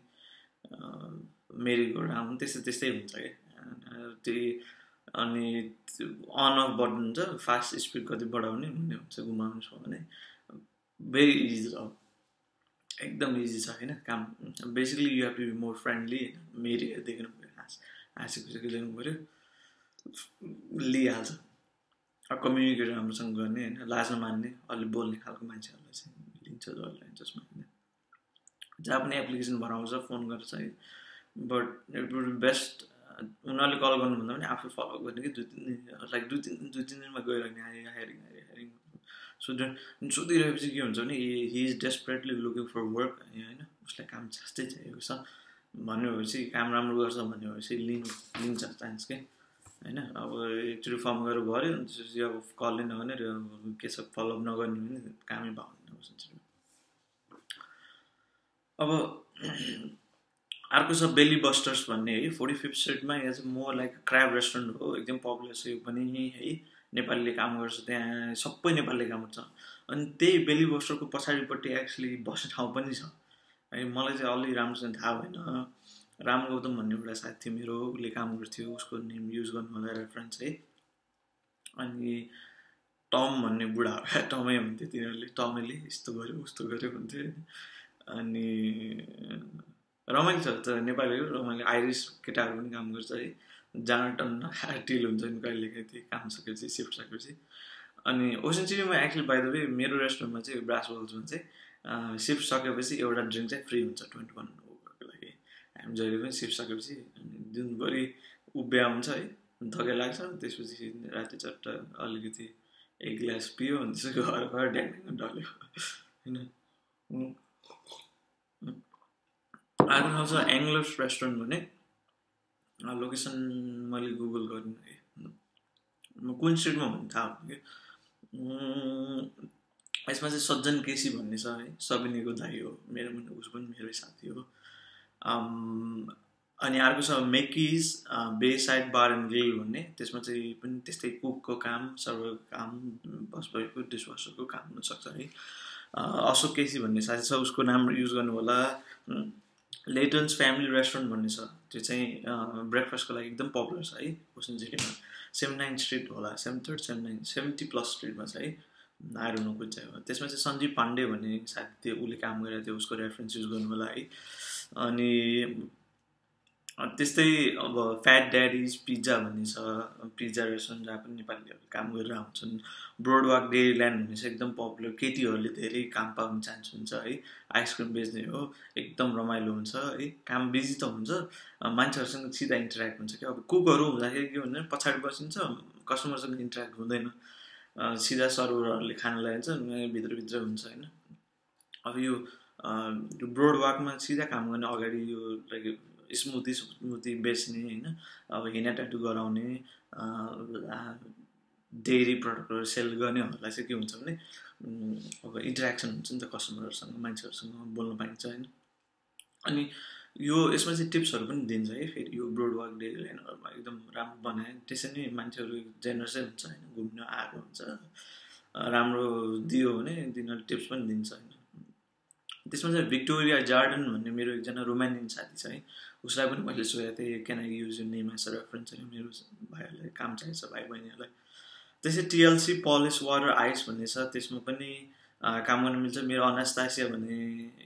मेरीगो राउन्ड त्यस्तै हुन्छ क्या त्यही अनि अन अफ बटन हुन्छ फास्ट स्पिड कति बढाउने भन्ने हुन्छ घुमाउनु छ भने भेरी इजी छ एकदम इजी छ होइन काम basically you have to be more friendly मेरी देख्नु पऱ्यो हाँसेको देख्नु पऱ्यो लिइहाल्छ कम्युनिकेट राम्रोसँग गर्ने होइन लाज नमान्ने अलि बोल्ने खालको मान्छेहरूलाई चाहिँ लिन्छ जली रान्चर्समा होइन जहाँ पनि एप्लिकेसन भराउँछ फोन गर्छ है but it would be best उनीहरूले कल गर्नुभन्दा पनि आफै फलो गर्ने कि 2-3 दिनमा गइरहने हायरिङ सोधिरहेपछि के हुन्छ भने he is desperately looking for work होइन उसलाई काम जस्तै चाहिएको छ भन्नुभएपछि काम राम्रो गर्छ भन्नुभएपछि लिन्छ चान्स के होइन अब एकचोटि फर्म गरेर गऱ्यो अनि त्यसपछि अब कलले नगर्ने र के छ फलोअप नगर्ने भने कामै पाउँदैन अब अर्को छ बेली बस्टर्स भन्ने है 45th स्ट्रिटमा यहाँ चाहिँ मोर लाइक क्राब रेस्टुरेन्ट हो एकदम पपुलर छ यो पनि है नेपालीले काम गर्छ त्यहाँ सबै नेपालीले काम गर्छ अनि त्यही बेली बस्टरको पछाडिपट्टि एक्चुअली बस्ने ठाउँ पनि छ है मलाई चाहिँ अलि राम्रोसँग थाहा भएन राम गौतम भन्ने एउटा साथी थियो मेरो उसले काम गर्थ्यो उसको नेम युज गर्नु होला रेफरेन्स है अनि टम भन्ने बुढा टमै हुन्थ्यो तिनीहरूले, टमैले यस्तो गर्यो उस्तो गर्यो हुन्थ्यो होइन। अनि रमाइलो छ त नेपाली हो, रमाइलो। आइरिस केटाहरू पनि काम गर्छ है, जान टन्न टिल हुन्छ नि कहिले काहीँ त्यो काम सकेपछि, सिफ्ट सकेपछि। अनि ओसन सिटीमा एक्चुली बाई द वे मेरो रेस्टुरेन्टमा चाहिँ ब्रास बल्समा चाहिँ सिफ्ट सकेपछि एउटा ड्रिङ्क चाहिँ फ्री हुन्छ 21 ओभरको लागि। हामी जहिले पनि सिफ्ट सकेपछि दिनभरि उभ्या हुन्छ है, थकै लाग्छ, त्यसपछि राति चट्ट अलिकति एक ग्लास पियो अनि त्यसपछि घर घर ड्याङ डल्यो होइन। अर्को ठाउँ छ एङ्ग्लर्स रेस्टुरेन्ट भन्ने, लोकेसन मैले गुगल गर्नु है, कुन स्ट्रिटमा भन्ने थाहा हुन्थ्यो कि। यसमा चाहिँ सज्जन केसी भन्ने छ है, सबिनीको दाइ हो, मेरो पनि उस पनि मेरै साथी हो। अनि अर्को छ मेकिज बे साइड बार एन्ड ग्रिल भन्ने, त्यसमा चाहिँ पनि त्यस्तै कुकको काम, सर्भरको काम, बसबोयको, डिसवासरको काम हुनसक्छ है। अशोक केसी भन्ने साथी छ, उसको नाम युज गर्नु होला। लेटन्स फ्यामिली रेस्टुरेन्ट भन्ने छ, त्यो चाहिँ ब्रेकफास्टको लागि एकदम पपुलर छ है ओसन सिटीमा। 79 स्ट्रिट होला, 73, 79, 70+ स्ट्रिटमा छ है, आई डोन्ट नो कुन चाहिँ हो। त्यसमा चाहिँ सञ्जीव पाण्डे भन्ने साथी थियो, उसले काम गरेको थियो, उसको रेफरेन्स युज गर्नु होला है। अनि त्यस्तै अब फ्याट ड्याडिज पिज्जा भन्ने छ, पिज्जा रेस्टुरेन्ट जहाँ पनि नेपालीहरू काम गरेर आउँछन्। ब्रोडवाक डेरील्यान्ड भन्ने छ, एकदम पपुलर, केटीहरूले धेरै काम पाउने चान्स हुन्छ है, आइसक्रिम बेच्ने हो, एकदम रमाइलो हुन्छ है। काम बिजी त हुन्छ, मान्छेहरूसँग सिधा इन्टरेक्ट हुन्छ कि। अब कुकहरू हुँदाखेरि के हुन्छ, पछाडि बसिन्छ, कस्टमरसँग इन्टरेक्ट हुँदैन, सिधा सर्भरहरूले खाना ल्याइन्छ, भित्रभित्र हुन्छ होइन। अब यो ब्रोडवाकमा सिधा काम गर्ने, अगाडि यो लाइक स्मुदी बेच्ने होइन, अब हिँडा ट्याटु गराउने, डेरी प्रडक्टहरू सेल गर्नेहरूलाई चाहिँ के हुन्छ भने अब इन्टरेक्सन हुन्छ नि त कस्टमरहरूसँग, मान्छेहरूसँग बोल्न पाइन्छ होइन। अनि यो यसमा चाहिँ टिप्सहरू पनि दिन्छ है फेरि, यो ब्रोडवाक डेरी लाइनहरूमा एकदम राम्रो बनाए, त्यसरी नै मान्छेहरू जेनरसै हुन्छ होइन, घुम्न आएको हुन्छ, राम्रो दियो भने तिनीहरूले टिप्स पनि दिन्छ होइन। त्यसमा चाहिँ भिक्टोरिया गार्डन भन्ने मेरो एकजना रोमानियन साथी छ है, उसलाई पनि मैले सोधेको थिएँ क्यान आई युज यो नेम एज अ रेफरेन्स होइन, मेरो भाइहरूलाई काम चाहिन्छ, भाइ बहिनीहरूलाई। त्यसै टिएलसी पलिस वाटर आइस भन्ने छ, त्यसमा पनि काम गर्न मिल्छ। मेरो अनास्तासिया भन्ने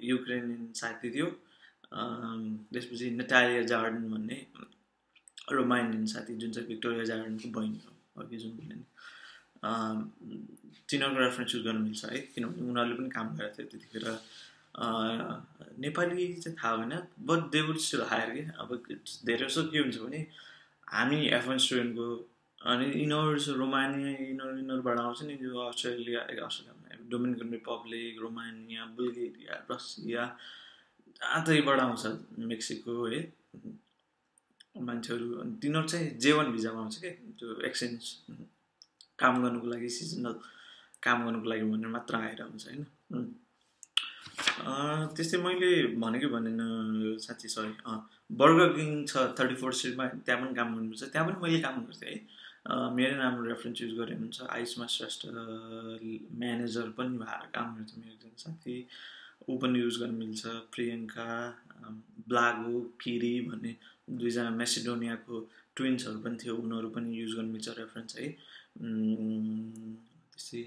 युक्रेनियन साथी थियो, त्यसपछि नटालिया जार्डन भन्ने रोमानियन साथी, जुन चाहिँ भिक्टोरिया गार्डनको बहिनी हो अघि जुन भने, तिनीहरूको रेफरेन्स युज गर्न मिल्छ है, किनभने उनीहरूले पनि काम गरेको थियो त्यतिखेर। नेपाली चाहिँ थाहा भएन, but they would still hire कि। अब धेरै जस्तो के हुन्छ भने हामी F1 स्टुडेन्टको, अनि यिनीहरू चाहिँ रोमानिया, यिनीहरूबाट आउँछ नि, जो अस्ट्रेलियामा Dominican Republic, Romania, Bulgaria, Russia, जहाँतैबाट आउँछ, मेक्सिको है मान्छेहरू। अनि तिनीहरू चाहिँ J1 भिजामा आउँछ कि, त्यो एक्सचेन्ज काम गर्नुको लागि, सिजनल काम गर्नुको लागि भनेर मात्र आएर हुन्छ होइन। त्यस्तै मैले भनेको भनेन साँच्ची, सरी, बर्गर किङ छ 34 स्ट्रिटमा, त्यहाँ पनि काम गर्नुपर्छ, त्यहाँ पनि मैले काम गर्थेँ है। मेरो नाम रेफरेन्स युज गरेको हुन्छ, आयुष्मा श्रेष्ठ म्यानेजर पनि भएर काम गर्थ्यो मेरो एकजना साथी, ऊ पनि युज गर्न मिल्छ। प्रियङ्का, ब्लागो, किरी भन्ने दुईजना मेसिडोनियाको ट्विन्सहरू पनि थियो, उनीहरू पनि युज गर्न मिल्छ रेफरेन्स है। त्यसै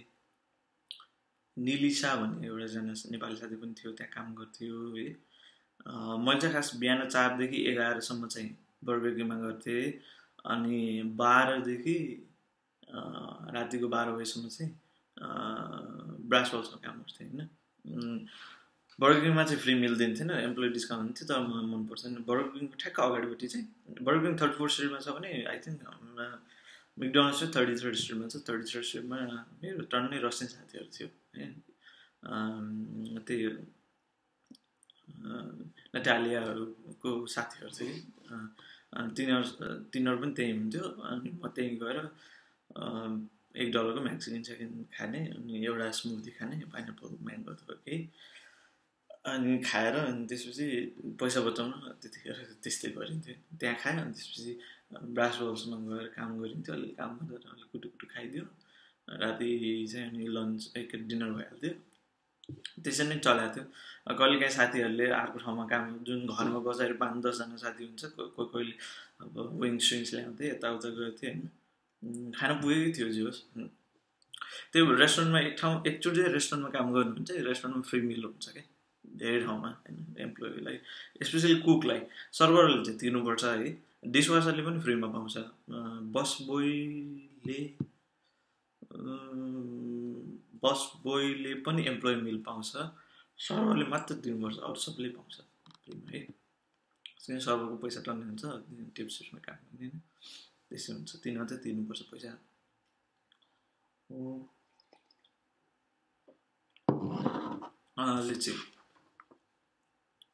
निलिसा भन्ने एउटाजना नेपाली साथी पनि थियो, त्यहाँ काम गर्थ्यो है। मैले चाहिँ खास बिहान 4 देखि 11 सम्म चाहिँ बर्गर किङमा गर्थेँ, अनि 12 देखि रातिको 12 बजीसम्म चाहिँ ब्रास बल्समा काम गर्थेँ होइन। बर्गर किङमा चाहिँ फ्री मिल दिन्थेन, एम्प्लोइ डिस्काउन्ट हुन्थ्यो, तर मलाई मन पर्दैन। बर्गर किङको ठ्याक्क अगाडिपट्टि चाहिँ, बर्गर किङ 34 स्ट्रिटमा छ भने आई थिङ्क मेकडोनल्ड्स चाहिँ 33 स्ट्रिटमा छ। 33 स्ट्रिटमा मेरो टन्नै रस्ने साथीहरू थियो है, त्यही नटालियाहरूको साथीहरू थियो कि, तिनीहरू पनि त्यही हुन्थ्यो। अनि म त्यहीँ गएर $1 म्याक्सिकन चिकन खाने, अनि एउटा स्मुदी खाने, पाइनएप्पल म्याङ्गो केही, अनि खाएर अनि त्यसपछि पैसा बचाउन त्यतिखेर त्यस्तै गरिन्थ्यो। त्यहाँ खाएँ, अनि त्यसपछि ब्रास बल्समा गएर काम गरिन्थ्यो, अलिक काम गरेर अलिक कुटुकुटु खाइदियो, राति चाहिँ अनि लन्च एक डिनर भइहाल्थ्यो, त्यसरी नै चलाएको थियो। कहिलेकाहीँ साथीहरूले अर्को ठाउँमा काम, जुन घरमा बसेर 5-10 जना साथी हुन्छ, कोही कोहीले अब विङ्स स्विङ्स ल्याउँथे, यताउता गर्थ्यो होइन। खाना पुगेकै थियो जे होस्। त्यो रेस्टुरेन्टमा एकचोटि रेस्टुरेन्टमा काम गर्नुहुन्छ रेस्टुरेन्टमा फ्री मिल हुन्छ क्या धेरै ठाउँमा होइन एम्प्लोइलाई स्पेसली कुकलाई सर्भरले चाहिँ तिर्नुपर्छ है डिसवासरले पनि फ्रीमा पाउँछ बस बोयले पनि एम्प्लोइ मिल पाउँछ सर्भरले मात्र दिनुपर्छ अरू सबले पाउँछ फ्रीमा है किन सर्भरको पैसा टन्ने हुन्छ टिप्समा काम गर्ने होइन त्यसै हुन्छ तिनी मात्रै तिर्नुपर्छ पैसा चाहिँ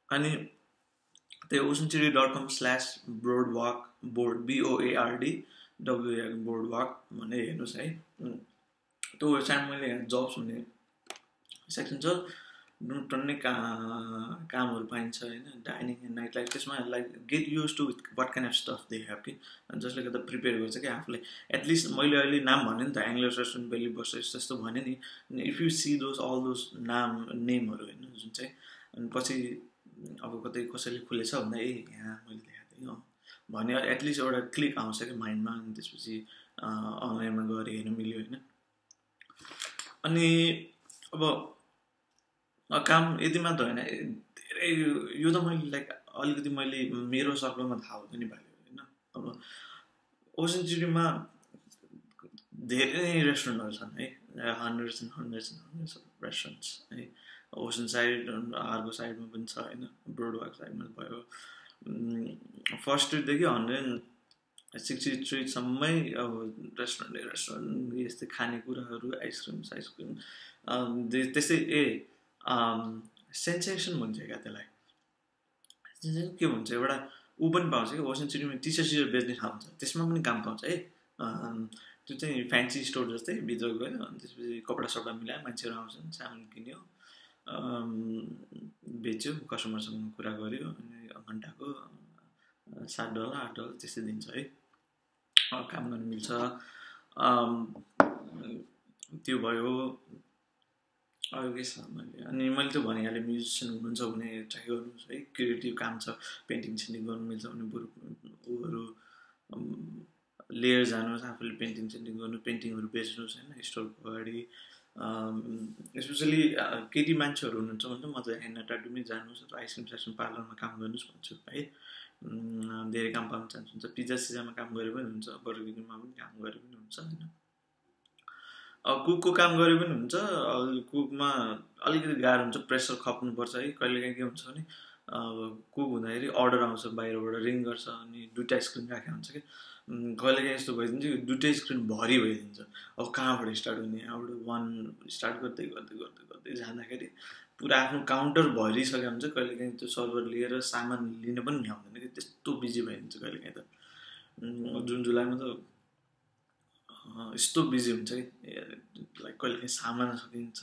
अनि त्यो oceancity.com/boardwalk BOARD boardwalk भनेर हेर्नुहोस् है त्यो वेबसाइटमा मैले जब्स भन्ने सेक्सन छ टन्नै कामहरू पाइन्छ होइन डाइनिङ एन्ड नाइट लाइफ त्यसमा like get use to with what kind of stuff they have कि जसले गर्दा प्रिपेयर गर्छ कि आफूलाई एटलिस्ट मैले अहिले नाम भने नि त एङ्ग्लर रेस्टुरेन्ट बेली बसेस जस्तो भने नि if you see those all those नेमहरू होइन जुन चाहिँ अनि पछि अब कतै कसैले खुलेछ भन्दा यहाँ मैले देखाएको थिएँ भने एटलिस्ट एउटा क्लिक आउँछ कि माइन्डमा अनि त्यसपछि अनलाइनमा गएर हेर्नु मिल्यो होइन अनि अब काम यति मात्र होइन धेरै यो त मैले लाइक अलिकति मैले मेरो सर्कलमा थाहा हुँदैन नि भाइ होइन अब ओसन सिटीमा धेरै नै रेस्टुरेन्टहरू छन् है hundreds and hundreds of restaurants है ओसन साइड अर्को साइडमा पनि छ होइन ब्रोडवाक साइडमा भयो फर्स्ट स्ट्रिटदेखि 163सम्मै अब रेस्टुरेन्ट यस्तै खानेकुराहरू आइसक्रिम त्यस्तै सेन्सेसन भन्छ क्या त्यसलाई के भन्छ एउटा ऊ पनि पाउँछ कि ओसन सिटीमा टी सर्ट बेच्ने ठाउँ हुन्छ त्यसमा पनि काम पाउँछ है त्यो चाहिँ फ्यान्सी स्टोर जस्तै भित्र गयो अनि त्यसपछि कपडा सपडा मिलायो मान्छेहरू आउँछन् सामान किन्यो बेच्यो कस्टमरसँग कुरा गर्यो अनि घन्टाको $7 $8 त्यस्तै दिन्छ है काम गर्नु मिल्छ त्यो भयो अरू के छ मैले अनि मैले त्यो भनिहालेँ म्युजिसियन हुनुहुन्छ भने ट्राई गर्नुहोस् है क्रिएटिभ काम छ पेन्टिङ सेन्टिङ गर्नु मिल्छ भने बरु ऊहरू लेयर जानुहोस् आफूले पेन्टिङ सेन्टिङ गर्नु पेन्टिङहरू बेच्नुहोस् होइन स्टोरको अगाडि स्पेसली केटी मान्छेहरू हुनुहुन्छ भने म त हेर्न टाटुमै जानुहोस् अथवा आइसक्रिम साइसक्रिम पार्लरमा काम गर्नुहोस् भन्छु है धेरै काम पाउनु चान्स हुन्छ पिज्जा सिजामा काम गरे पनि हुन्छ बर्गरमा पनि काम गरे पनि हुन्छ होइन कुकको काम गरे पनि हुन्छ कुकमा अलिकति गाह्रो हुन्छ प्रेसर खप्नुपर्छ है कहिलेकाहीँ के हुन्छ भने कुक हुँदाखेरि अर्डर आउँछ बाहिरबाट रिङ गर्छ अनि दुईवटा स्क्रिन राखेको हुन्छ कि कहिलेकाहीँ यस्तो भइदिन्छ कि दुइटै स्क्रिन भरि भइदिन्छ अब कहाँबाट स्टार्ट हुने यहाँबाट 1 स्टार्ट गर्दै गर्दै गर्दै गर्दै जाँदाखेरि पुरा आफ्नो काउन्टर भरिसकेको हुन्छ कहिलेकाहीँ त्यो सर्भर लिएर सामान लिन पनि भ्याउँदैन कि त्यस्तो बिजी भइदिन्छ कहिलेकाहीँ त जुन जुलाईमा त यस्तो बिजी हुन्छ कि लाइक कहिलेकाहीँ सामान सकिन्छ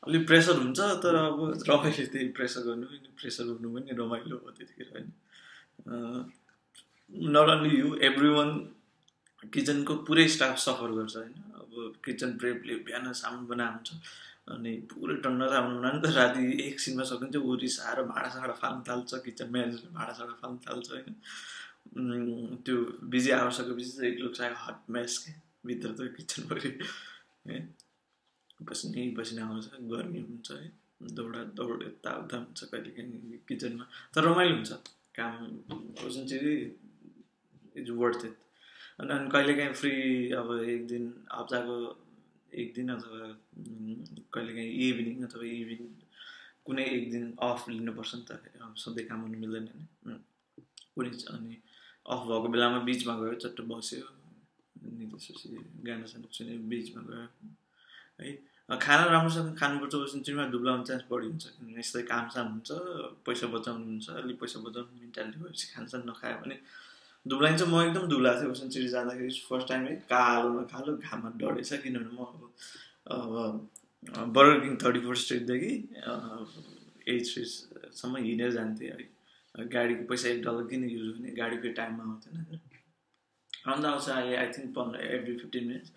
अलिक प्रेसर हुन्छ तर अब रमाइलो त्यही प्रेसर गर्नु पनि प्रेसर गर्नु पनि रमाइलो हो त्यतिखेर होइन not only you every one किचनको पुरै स्टाफ सफर गर्छ होइन अब किचन प्रेपले बिहान सामान बनाएको हुन्छ अनि पुरै टन्न सामान बनायो नि त राति एकछिनमा सकिन्छ ऊ रिसाएर भाँडासाँडा फाल्नु थाल्छ किचन म्यानेजरले भाँडासाँडा फाल्नु थाल्छ होइन त्यो बिजी आवर सकेपछि चाहिँ it looks like hot mess के भित्र त किचनभरि है पसिना आउँछ गर्मी हुन्छ है दौड यताउता हुन्छ कहिलेकाहीँ किचनमा तर रमाइलो हुन्छ काम ocean city is worth it अनि कहिलेकाहीँ फ्री अब एक दिन हप्ताको एक दिन अथवा कहिलेकाहीँ इभिनिङ अथवा कुनै एक दिन अफ लिनुपर्छ नि त सधैँ काम गर्नु मिल्दैन होइन कुनै अनि अफ भएको बेलामा बिचमा गयो चट्ट बस्यो अनि त्यसपछि गाना साना सुन्यो बिचमा गयो है खाना राम्रोसँग खानुपर्छ ओसन सिटीमा दुब्लाउने चान्स बढी हुन्छ किनभने यस्तै कामसाम हुन्छ पैसा बचाउनु हुन्छ अलिक पैसा बचाउनु मेन्टालिटी भएपछि खानसान नखायो भने दुब्लाइन्छ म एकदम दुब्ला थिएँ ओसन सिटी जाँदाखेरि फर्स्ट टाइम है कालो घाममा डढेछ किनभने म अब बर्गर किङ 34 स्ट्रिटदेखि 8 स्ट्रिटसम्म हिँडेर जान्थेँ है गाडीको पैसा $1 किन युज हुने गाडीको टाइममा आउँथेन आउँदा आउँछ अहिले आई थिङ्क एभ्री 15 मिनट्स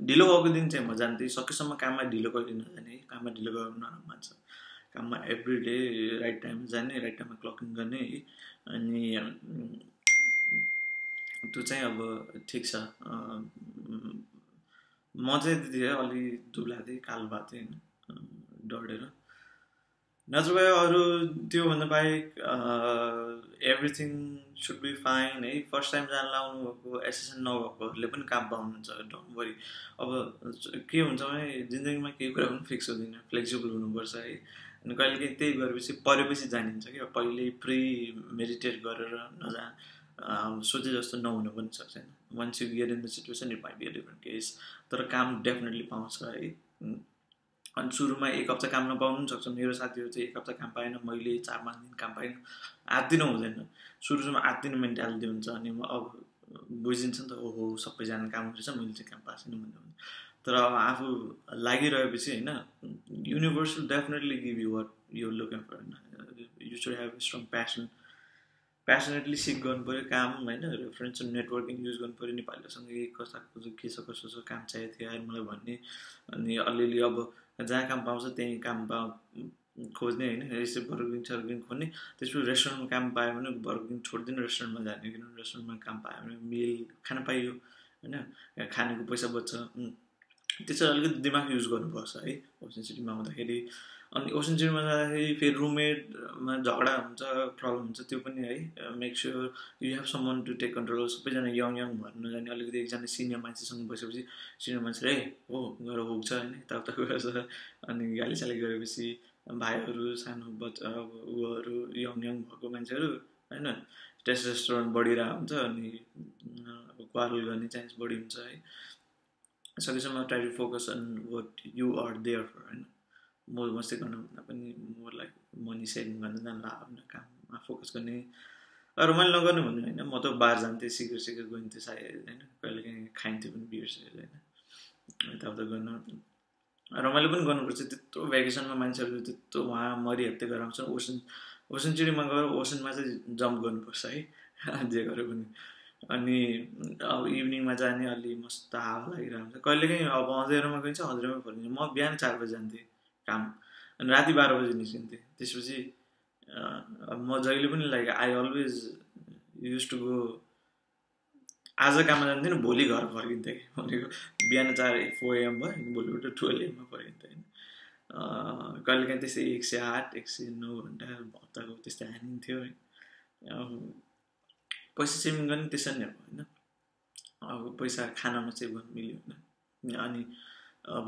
ढिलो भएको दिन चाहिँ म जान्थेँ सकेसम्म काममा ढिलो कहिले नजाने है काममा ढिलो गयो भने नराम्रो मान्छ काममा एभ्री डे राइट टाइममा जाने राइट टाइममा क्लकिङ गर्ने है अनि त्यो चाहिँ अब ठिक छ। म चाहिँ त्यतिखेर अलि दुब्ला थिएँ, कालो भएको थिएँ होइन, डढेर। नत्र भए अरू त्योभन्दा बाहेक एभ्रिथिङ सुड बी फाइन है। फर्स्ट टाइम जान लाउनु भएको एसएसएन नभएकोहरूले पनि काम पाउनुहुन्छ, डोन्ट वरी। अब के हुन्छ भने जिन्दगीमा केही कुरा पनि फिक्स हुँदैन, फ्लेक्सिबल हुनुपर्छ है। अनि कहिलेकाहीँ त्यही गरेपछि परेपछि जानिन्छ कि पहिल्यै प्रि मेडिटेट गरेर सोचे जस्तो नहुनु पनि सक्छ होइन। Once you get in the situation it might be a different case, तर काम डेफिनेटली पाउँछ है। अनि सुरुमा एक हप्ता काम नपाउनु पनि सक्छ। मेरो साथीहरू चाहिँ एक हप्ता काम पाएन, मैले 4-5 दिन काम पाएन। आत्तिनु हुँदैन, सुरुमा आत्तिनु मेन्टालिटी हुन्छ। अनि म अब बुझिन्छ नि त, ओहो सबैजना काम गर्छ, मैले चाहिँ काम पाएको छैन भन्ने। तर अब आफू लागिरहेपछि होइन, universe will definitely give you what you looking for होइन। You should have strong passionately seek गर्नु पऱ्यो काम होइन। रेफरेन्स नेटवर्किङ युज गर्नु पऱ्यो, नेपालीसँग कस्तो के छ कसो छ काम चाहिएको थियो यार मलाई भन्ने। अनि अलिअलि अब जहाँ काम पाउँछ त्यहीँ काम खोज्ने होइन, यसो बर्गर सर्गिङ खोज्ने। त्यसपछि रेस्टुरेन्टमा काम पायो भने बर्गर किङ छोडिदिनु, रेस्टुरेन्टमा जाने, किनभने रेस्टुरेन्टमा काम पायो भने मिल खान पाइयो होइन, खानेको पैसा बच्छ। त्यसरी अलिकति दिमाग युज गर्नुपर्छ है ओसन सिटीमा आउँदाखेरि। अनि ओसन सिटीमा जाँदाखेरि फेरि रुममेटमा झगडा हुन्छ, प्रब्लम हुन्छ, त्यो पनि है। Make sure you have someone to take control. सबैजना यङ भन्न नजाने, अलिकति एकजना सिनियर मान्छेसँग बसेपछि सिनियर मान्छेले हो गएर पुग्छ होइन, यताउता गर्छ। अनि गालीसाली गरेपछि भाइहरू सानो बच्चा उहरू यङ भएको मान्छेहरू होइन, टेस्टोस्टेरोन बढिरहेको हुन्छ। अनि क्वारल गर्ने चान्स बढी हुन्छ है। सकेसम्म try to focus on what you are there for होइन। मोल मस्ती गर्नुभन्दा पनि मोर लाइक मनी सेभिङ गर्न जान्ला आफ्नो काममा फोकस गर्ने। रमाइलो नगर्ने भन्ने होइन, म त बाहिर जान्थेँ, सिकेर गइन्थेँ सायद होइन, कहिलेकाहीँ खाइन्थ्यो पनि बियर सियर होइन, यताउता गर्न रमाइलो पनि गर्नुपर्छ। त्यत्रो भ्याकेसनमा मान्छेहरू त्यत्रो वहाँ मरिहत्ते गराउँछ। ओसन सिटीमा गएर ओसनमा चाहिँ जम्प गर्नुपर्छ है, जे गरे पनि। अनि अब इभिनिङमा जाने, अलि मस्त हावा लागिरहेको हुन्छ। कहिलेकाहीँ अब अँधेरोमा गइन्छ, अँधेरोमा फर्किन्छ। म बिहान 4 बजी जान्थेँ काम, अनि राति 12 बजी निस्किन्थेँ। त्यसपछि म जहिले पनि like I always use to go, आज काममा जान्थेँ नि, भोलि घर फर्किन्थेँ कि भनेको बिहान 4 AM भयो, भोलिपल्ट 12 AM फर्किन्थेँ होइन। कहिलेकाहीँ त्यस्तै 108 109 घन्टा हप्ताको त्यस्तै हानिन्थ्यो है। पैसा सेभिङ गर्ने त्यसरी नै हो होइन। अब पैसा खानामा सेभ गर्नु मिल्यो होइन। अनि अब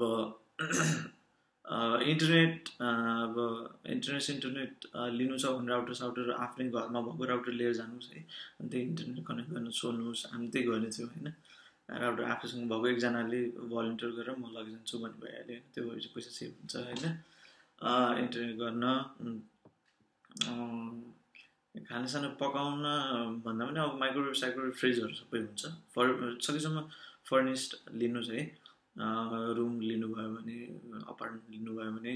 इन्टरनेट लिनु छ भने राउटर आफ्नै घरमा भएको राउटर लिएर जानुहोस् है। अनि त्यही इन्टरनेट कनेक्ट गर्न सोध्नुहोस्। हामी त्यही गर्ने थियौँ होइन, राउटर आफूसँग भएको एकजनाले भलिन्टियर गरेर म लगिजान्छु भन्ने भइहाल्यो होइन। त्यो भएपछि पैसा सेभ हुन्छ होइन। इन्टरनेट गर्न, खानासाना पकाउन भन्दा पनि अब माइक्रोवेभ फ्रिजहरू सबै हुन्छ। सकेसम्म फर्निस्ड लिनुहोस् है। रुम लिनुभयो भने, अपार्टमेन्ट लिनुभयो भने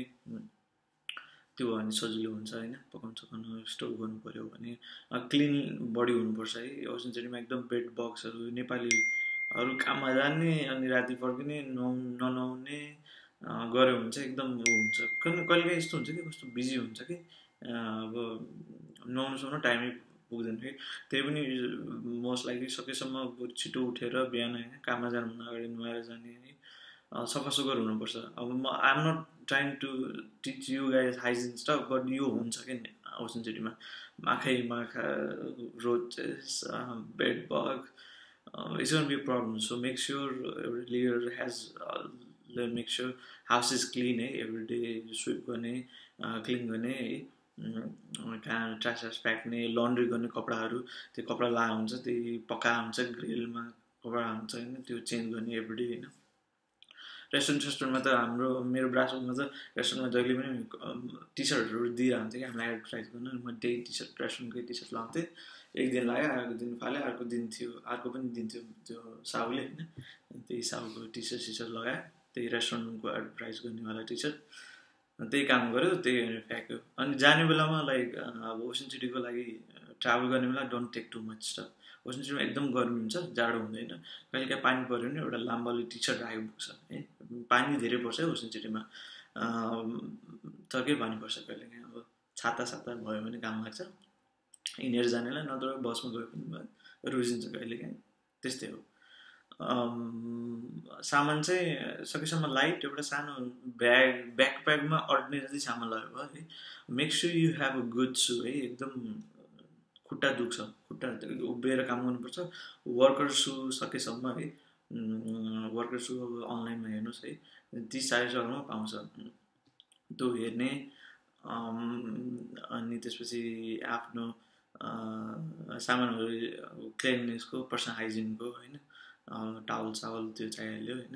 त्यो भयो भने सजिलो हुन्छ होइन। पकाउन स्टोभ गर्नु पऱ्यो भने क्लिन बडी हुनुपर्छ है। ओसन सिटीमा एकदम बेड बक्सहरू, नेपालीहरू काममा जाने अनि राति फर्किने, ननुहाउने गऱ्यो भने चाहिँ एकदम हुन्छ। कहिलेकाहीँ यस्तो हुन्छ कि कस्तो बिजी हुन्छ कि अब नुहाउनुसम्म टाइमै पुग्दैन कि। त्यही पनि मोस्ट लाइकली सकेसम्म छिटो उठेर बिहान होइन काममा जानुभन्दा अगाडि नुहाएर जाने है। सफा सुग्घर हुनुपर्छ। अब I'm not trying to teach you guys hygiene stuff, but यो हुन्छ कि ओसन सिटीमा माखा roaches, bed bug, it's gonna be problem. So make sure every leer has, make sure house is clean है। एभ्री डे स्विप गर्ने, clean गर्ने है। ट्रास फ्याँक्ने, लन्ड्री गर्ने, कपडाहरू त्यो कपडा लाएको हुन्छ, त्यही पकाएको हुन्छ, ग्रिलमा कपडा हुन्छ होइन, त्यो चेन्ज गर्ने एभ्री डे होइन। रेस्टुरेन्टमा त मेरो ब्रासमा त रेस्टुरेन्टमा जहिले पनि टी सर्टहरू दिइरहेको हुन्थ्यो कि हामीलाई एडभर्टाइज गर्न। म त्यही टी सर्ट, रेस्टुरेन्टकै टी सर्ट लाउँथेँ। एक दिन लगायो, अर्को दिन फाल्यो, अर्को पनि दिन्थ्यो त्यो साहुले होइन। त्यही साहुको टी सर्ट लगायो, त्यही रेस्टुरेन्टको एडभर्टाइज गर्नेवाला टी सर्ट, त्यही काम गऱ्यो, त्यही फ्याँक्यो। अनि जाने बेलामा लाइक अब ओसन सिटीको लागि ट्राभल गर्ने बेला don't take too much stuff. Ocean सिटीमा एकदम गर्मी हुन्छ, जाडो हुँदैन। कहिलेकाहीँ पानी पऱ्यो भने एउटा लाम्बाले टी सर्ट राखेको पुग्छ है। पानी धेरै पर्छ है ओसन सिटीमा, चर्कै पानी पर्छ कहिलेकाहीँ। अब छाता भयो भने काम लाग्छ हिँडेर जानेलाई, नत्र बसमा गयो पनि भयो, रुजिन्छ कहिले काहीँ, त्यस्तै हो। सामान चाहिँ सकेसम्म लाइट एउटा सानो ब्याकप्याकमा अट्ने जति सामान लगेको है। Make sure you have a good सु है, एकदम खुट्टा दुख्छ, खुट्टा उभिएर काम गर्नुपर्छ। वर्कर सु सकेसम्म है, वर्कर सु अब अनलाइनमा हेर्नुहोस् है, 30-40 पाउँछ त्यो हेर्ने। अनि त्यसपछि आफ्नो सामानहरू क्लिननेसको, पर्सनल हाइजिनको होइन, टावल सावल त्यो चाहिहाल्यो होइन।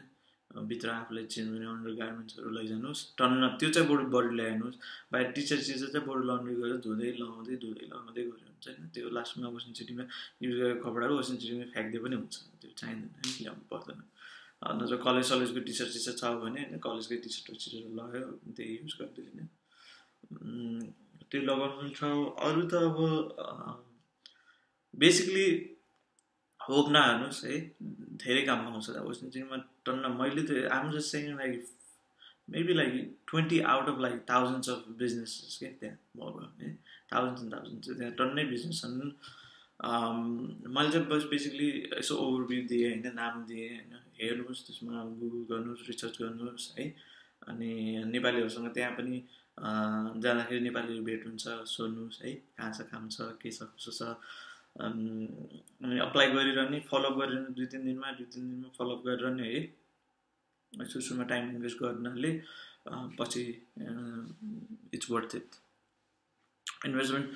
भित्र आफूलाई चेन्ज गर्ने अन्डर गार्मेन्ट्सहरू लैजानुहोस् टन्न, त्यो चाहिँ बढी ल्याइहाल्नुहोस्। बाहिर टिचर चाहिँ बढी लन्ड्री गरेर धुँदै लगाउँदै गऱ्यो हुन्छ होइन। त्यो लास्टमा वासिङ सिटीमा युज गरेको कपडाहरू वासिङ सिटीमा फ्याँक्दै पनि हुन्छ, त्यो चाहिँदैन, ल्याउनु पर्दैन। नत्र कलेजको टिसर्ट छ भने होइन, कलेजकै टिसर्टहरू लगायो त्यही युज गर्दै होइन, त्यो लगाउनु छ। अरू त अब बेसिकली होप नहार्नुहोस् है, धेरै काममा आउँछ वासिङ सिटीमा टन्न। मैले त am just saying like maybe like 20 out of like thousands of businesses क्या त्यहाँ भएको है, थाउजन्ड्स त्यहाँ टन्नै बिजनेस छन्। मैले चाहिँ बस बेसिकली यसो ओभरभ्यू दिएँ होइन, नाम दिएँ होइन, हेर्नुहोस् त्यसमा गुगल गर्नुहोस्, रिसर्च गर्नुहोस् है। अनि नेपालीहरूसँग त्यहाँ पनि जाँदाखेरि नेपालीहरू भेट हुन्छ, सोध्नुहोस् है कहाँ छ काम छ के छ कसो छ। अनि अप्लाई गरिरहने, फलोअप गरिरहने 2-3 दिनमा फलोअप गरिरहने है। सुरुमा टाइम इन्भेस्ट गर्नाले पछि इट्स वर्थ इट इन्भेस्टमेन्ट।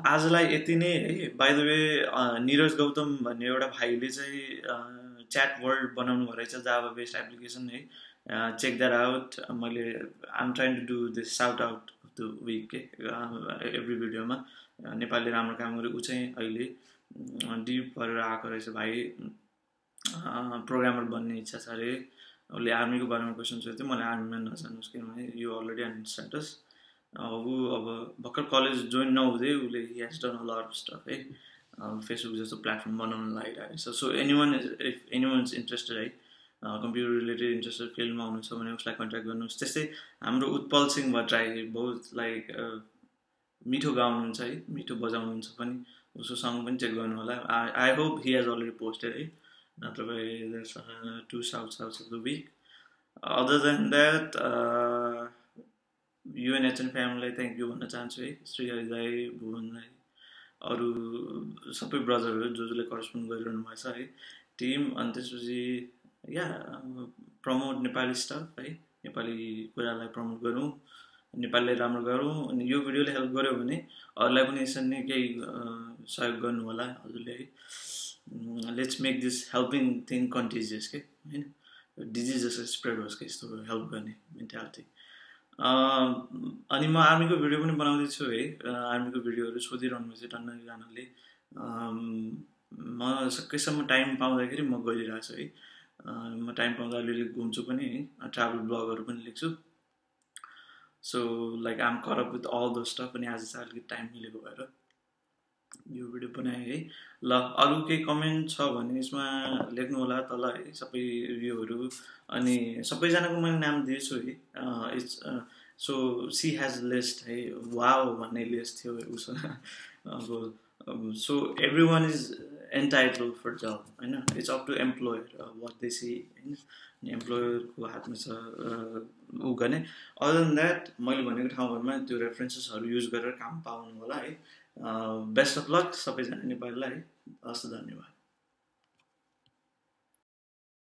आजलाई यति नै है। By the way Niraj Gautam भन्ने एउटा भाइले चाहिँ च्याट वर्ल्ड बनाउनु भएको रहेछ, जाभा बेस्ड एप्लिकेसन है, चेक द्याट आउट। मैले I'm trying to do this shout out of the week के एभ्री भिडियोमा। नेपालले राम्रो काम गरेको चाहिँ अहिले डिप गरेर आएको रहेछ भाइ, प्रोग्रामर बन्ने इच्छा छ अरे। उसले आर्मीको बारेमा क्वेसन सोध्यो थियो, मलाई आर्मीमा नजानुहोस् किनभने यो अलरेडी अन स्ट्याटस। ऊ अब भर्खर कलेज जोइन नहुँदै उसले he has done a lot of stuff है, फेसबुक जस्तो प्लेटफर्म बनाउनु लागिरहेको छ। So if anyone is interested है, कम्प्युटर रिलेटेड इन्ट्रेस्टेड फिल्डमा आउनुहुन्छ भने उसलाई कन्ट्याक्ट गर्नुहोस्। त्यस्तै हाम्रो उत्पल सिंह भट्टराई बहुत लाइक मिठो गाउनुहुन्छ है, मिठो बजाउनुहुन्छ पनि, उसको सङ्ग पनि चेक गर्नु होला। I hope he has already posted है, नत्र भए there's 2 shouts of the week. Other than that, UNHN फ्यामिलीलाई थ्याङ्क यू भन्न चाहन्छु है, श्रीहरि दाई, भुवन दाई, अरू सबै ब्रदरहरू जसले करस्पोन्ड गरिरहनु भएको छ है, टिम। अनि त्यसपछि या प्रमोट नेपाली स्टफ है, नेपाली कुरालाई प्रमोट गरौँ, नेपालीलाई राम्रो गरौँ। अनि यो भिडियोले हेल्प गर्यो भने अरूलाई पनि यसरी नै केही सहयोग गर्नु होला हजुरले है। Let's make this helping thing contagious के होइन, डिजिज जस्तो स्प्रेड होस् कि यस्तो हेल्प गर्ने मेन्टालिटी। अनि म आर्मीको भिडियो पनि बनाउँदैछु है, आर्मीको भिडियोहरू सोधिरहनु भएको छ टन्नजनाले। म सकेसम्म टाइम पाउँदाखेरि म गरिरहेको छु है, म टाइम पाउँदा अलिअलि घुम्छु पनि है, ट्राभल ब्लगहरू पनि लेख्छु। So like I am caught up with all the stuff. अनि आज चाहिँ अलिकति टाइम मिलेको भएर यो भिडियो बनाएँ है। ल अरू केही कमेन्ट छ भने यसमा लेख्नु होला तल है, सबै रिभ्यूहरू। अनि सबैजनाको मैले नाम दिएछु है। It's so she has list है, वाओ भन्ने लिस्ट थियो उसँग अब। So every one is entitled for job होइन, it's up to employer what they see होइन, एम्प्लोयरको हातमा छ ऊ गर्ने। अदर देन द्याट मैले भनेको ठाउँहरूमा त्यो रेफरेन्सेसहरू युज गरेर काम पाउनु होला है। बेस्ट अफ लक सबैजना नेपालीलाई है, हस् धन्यवाद।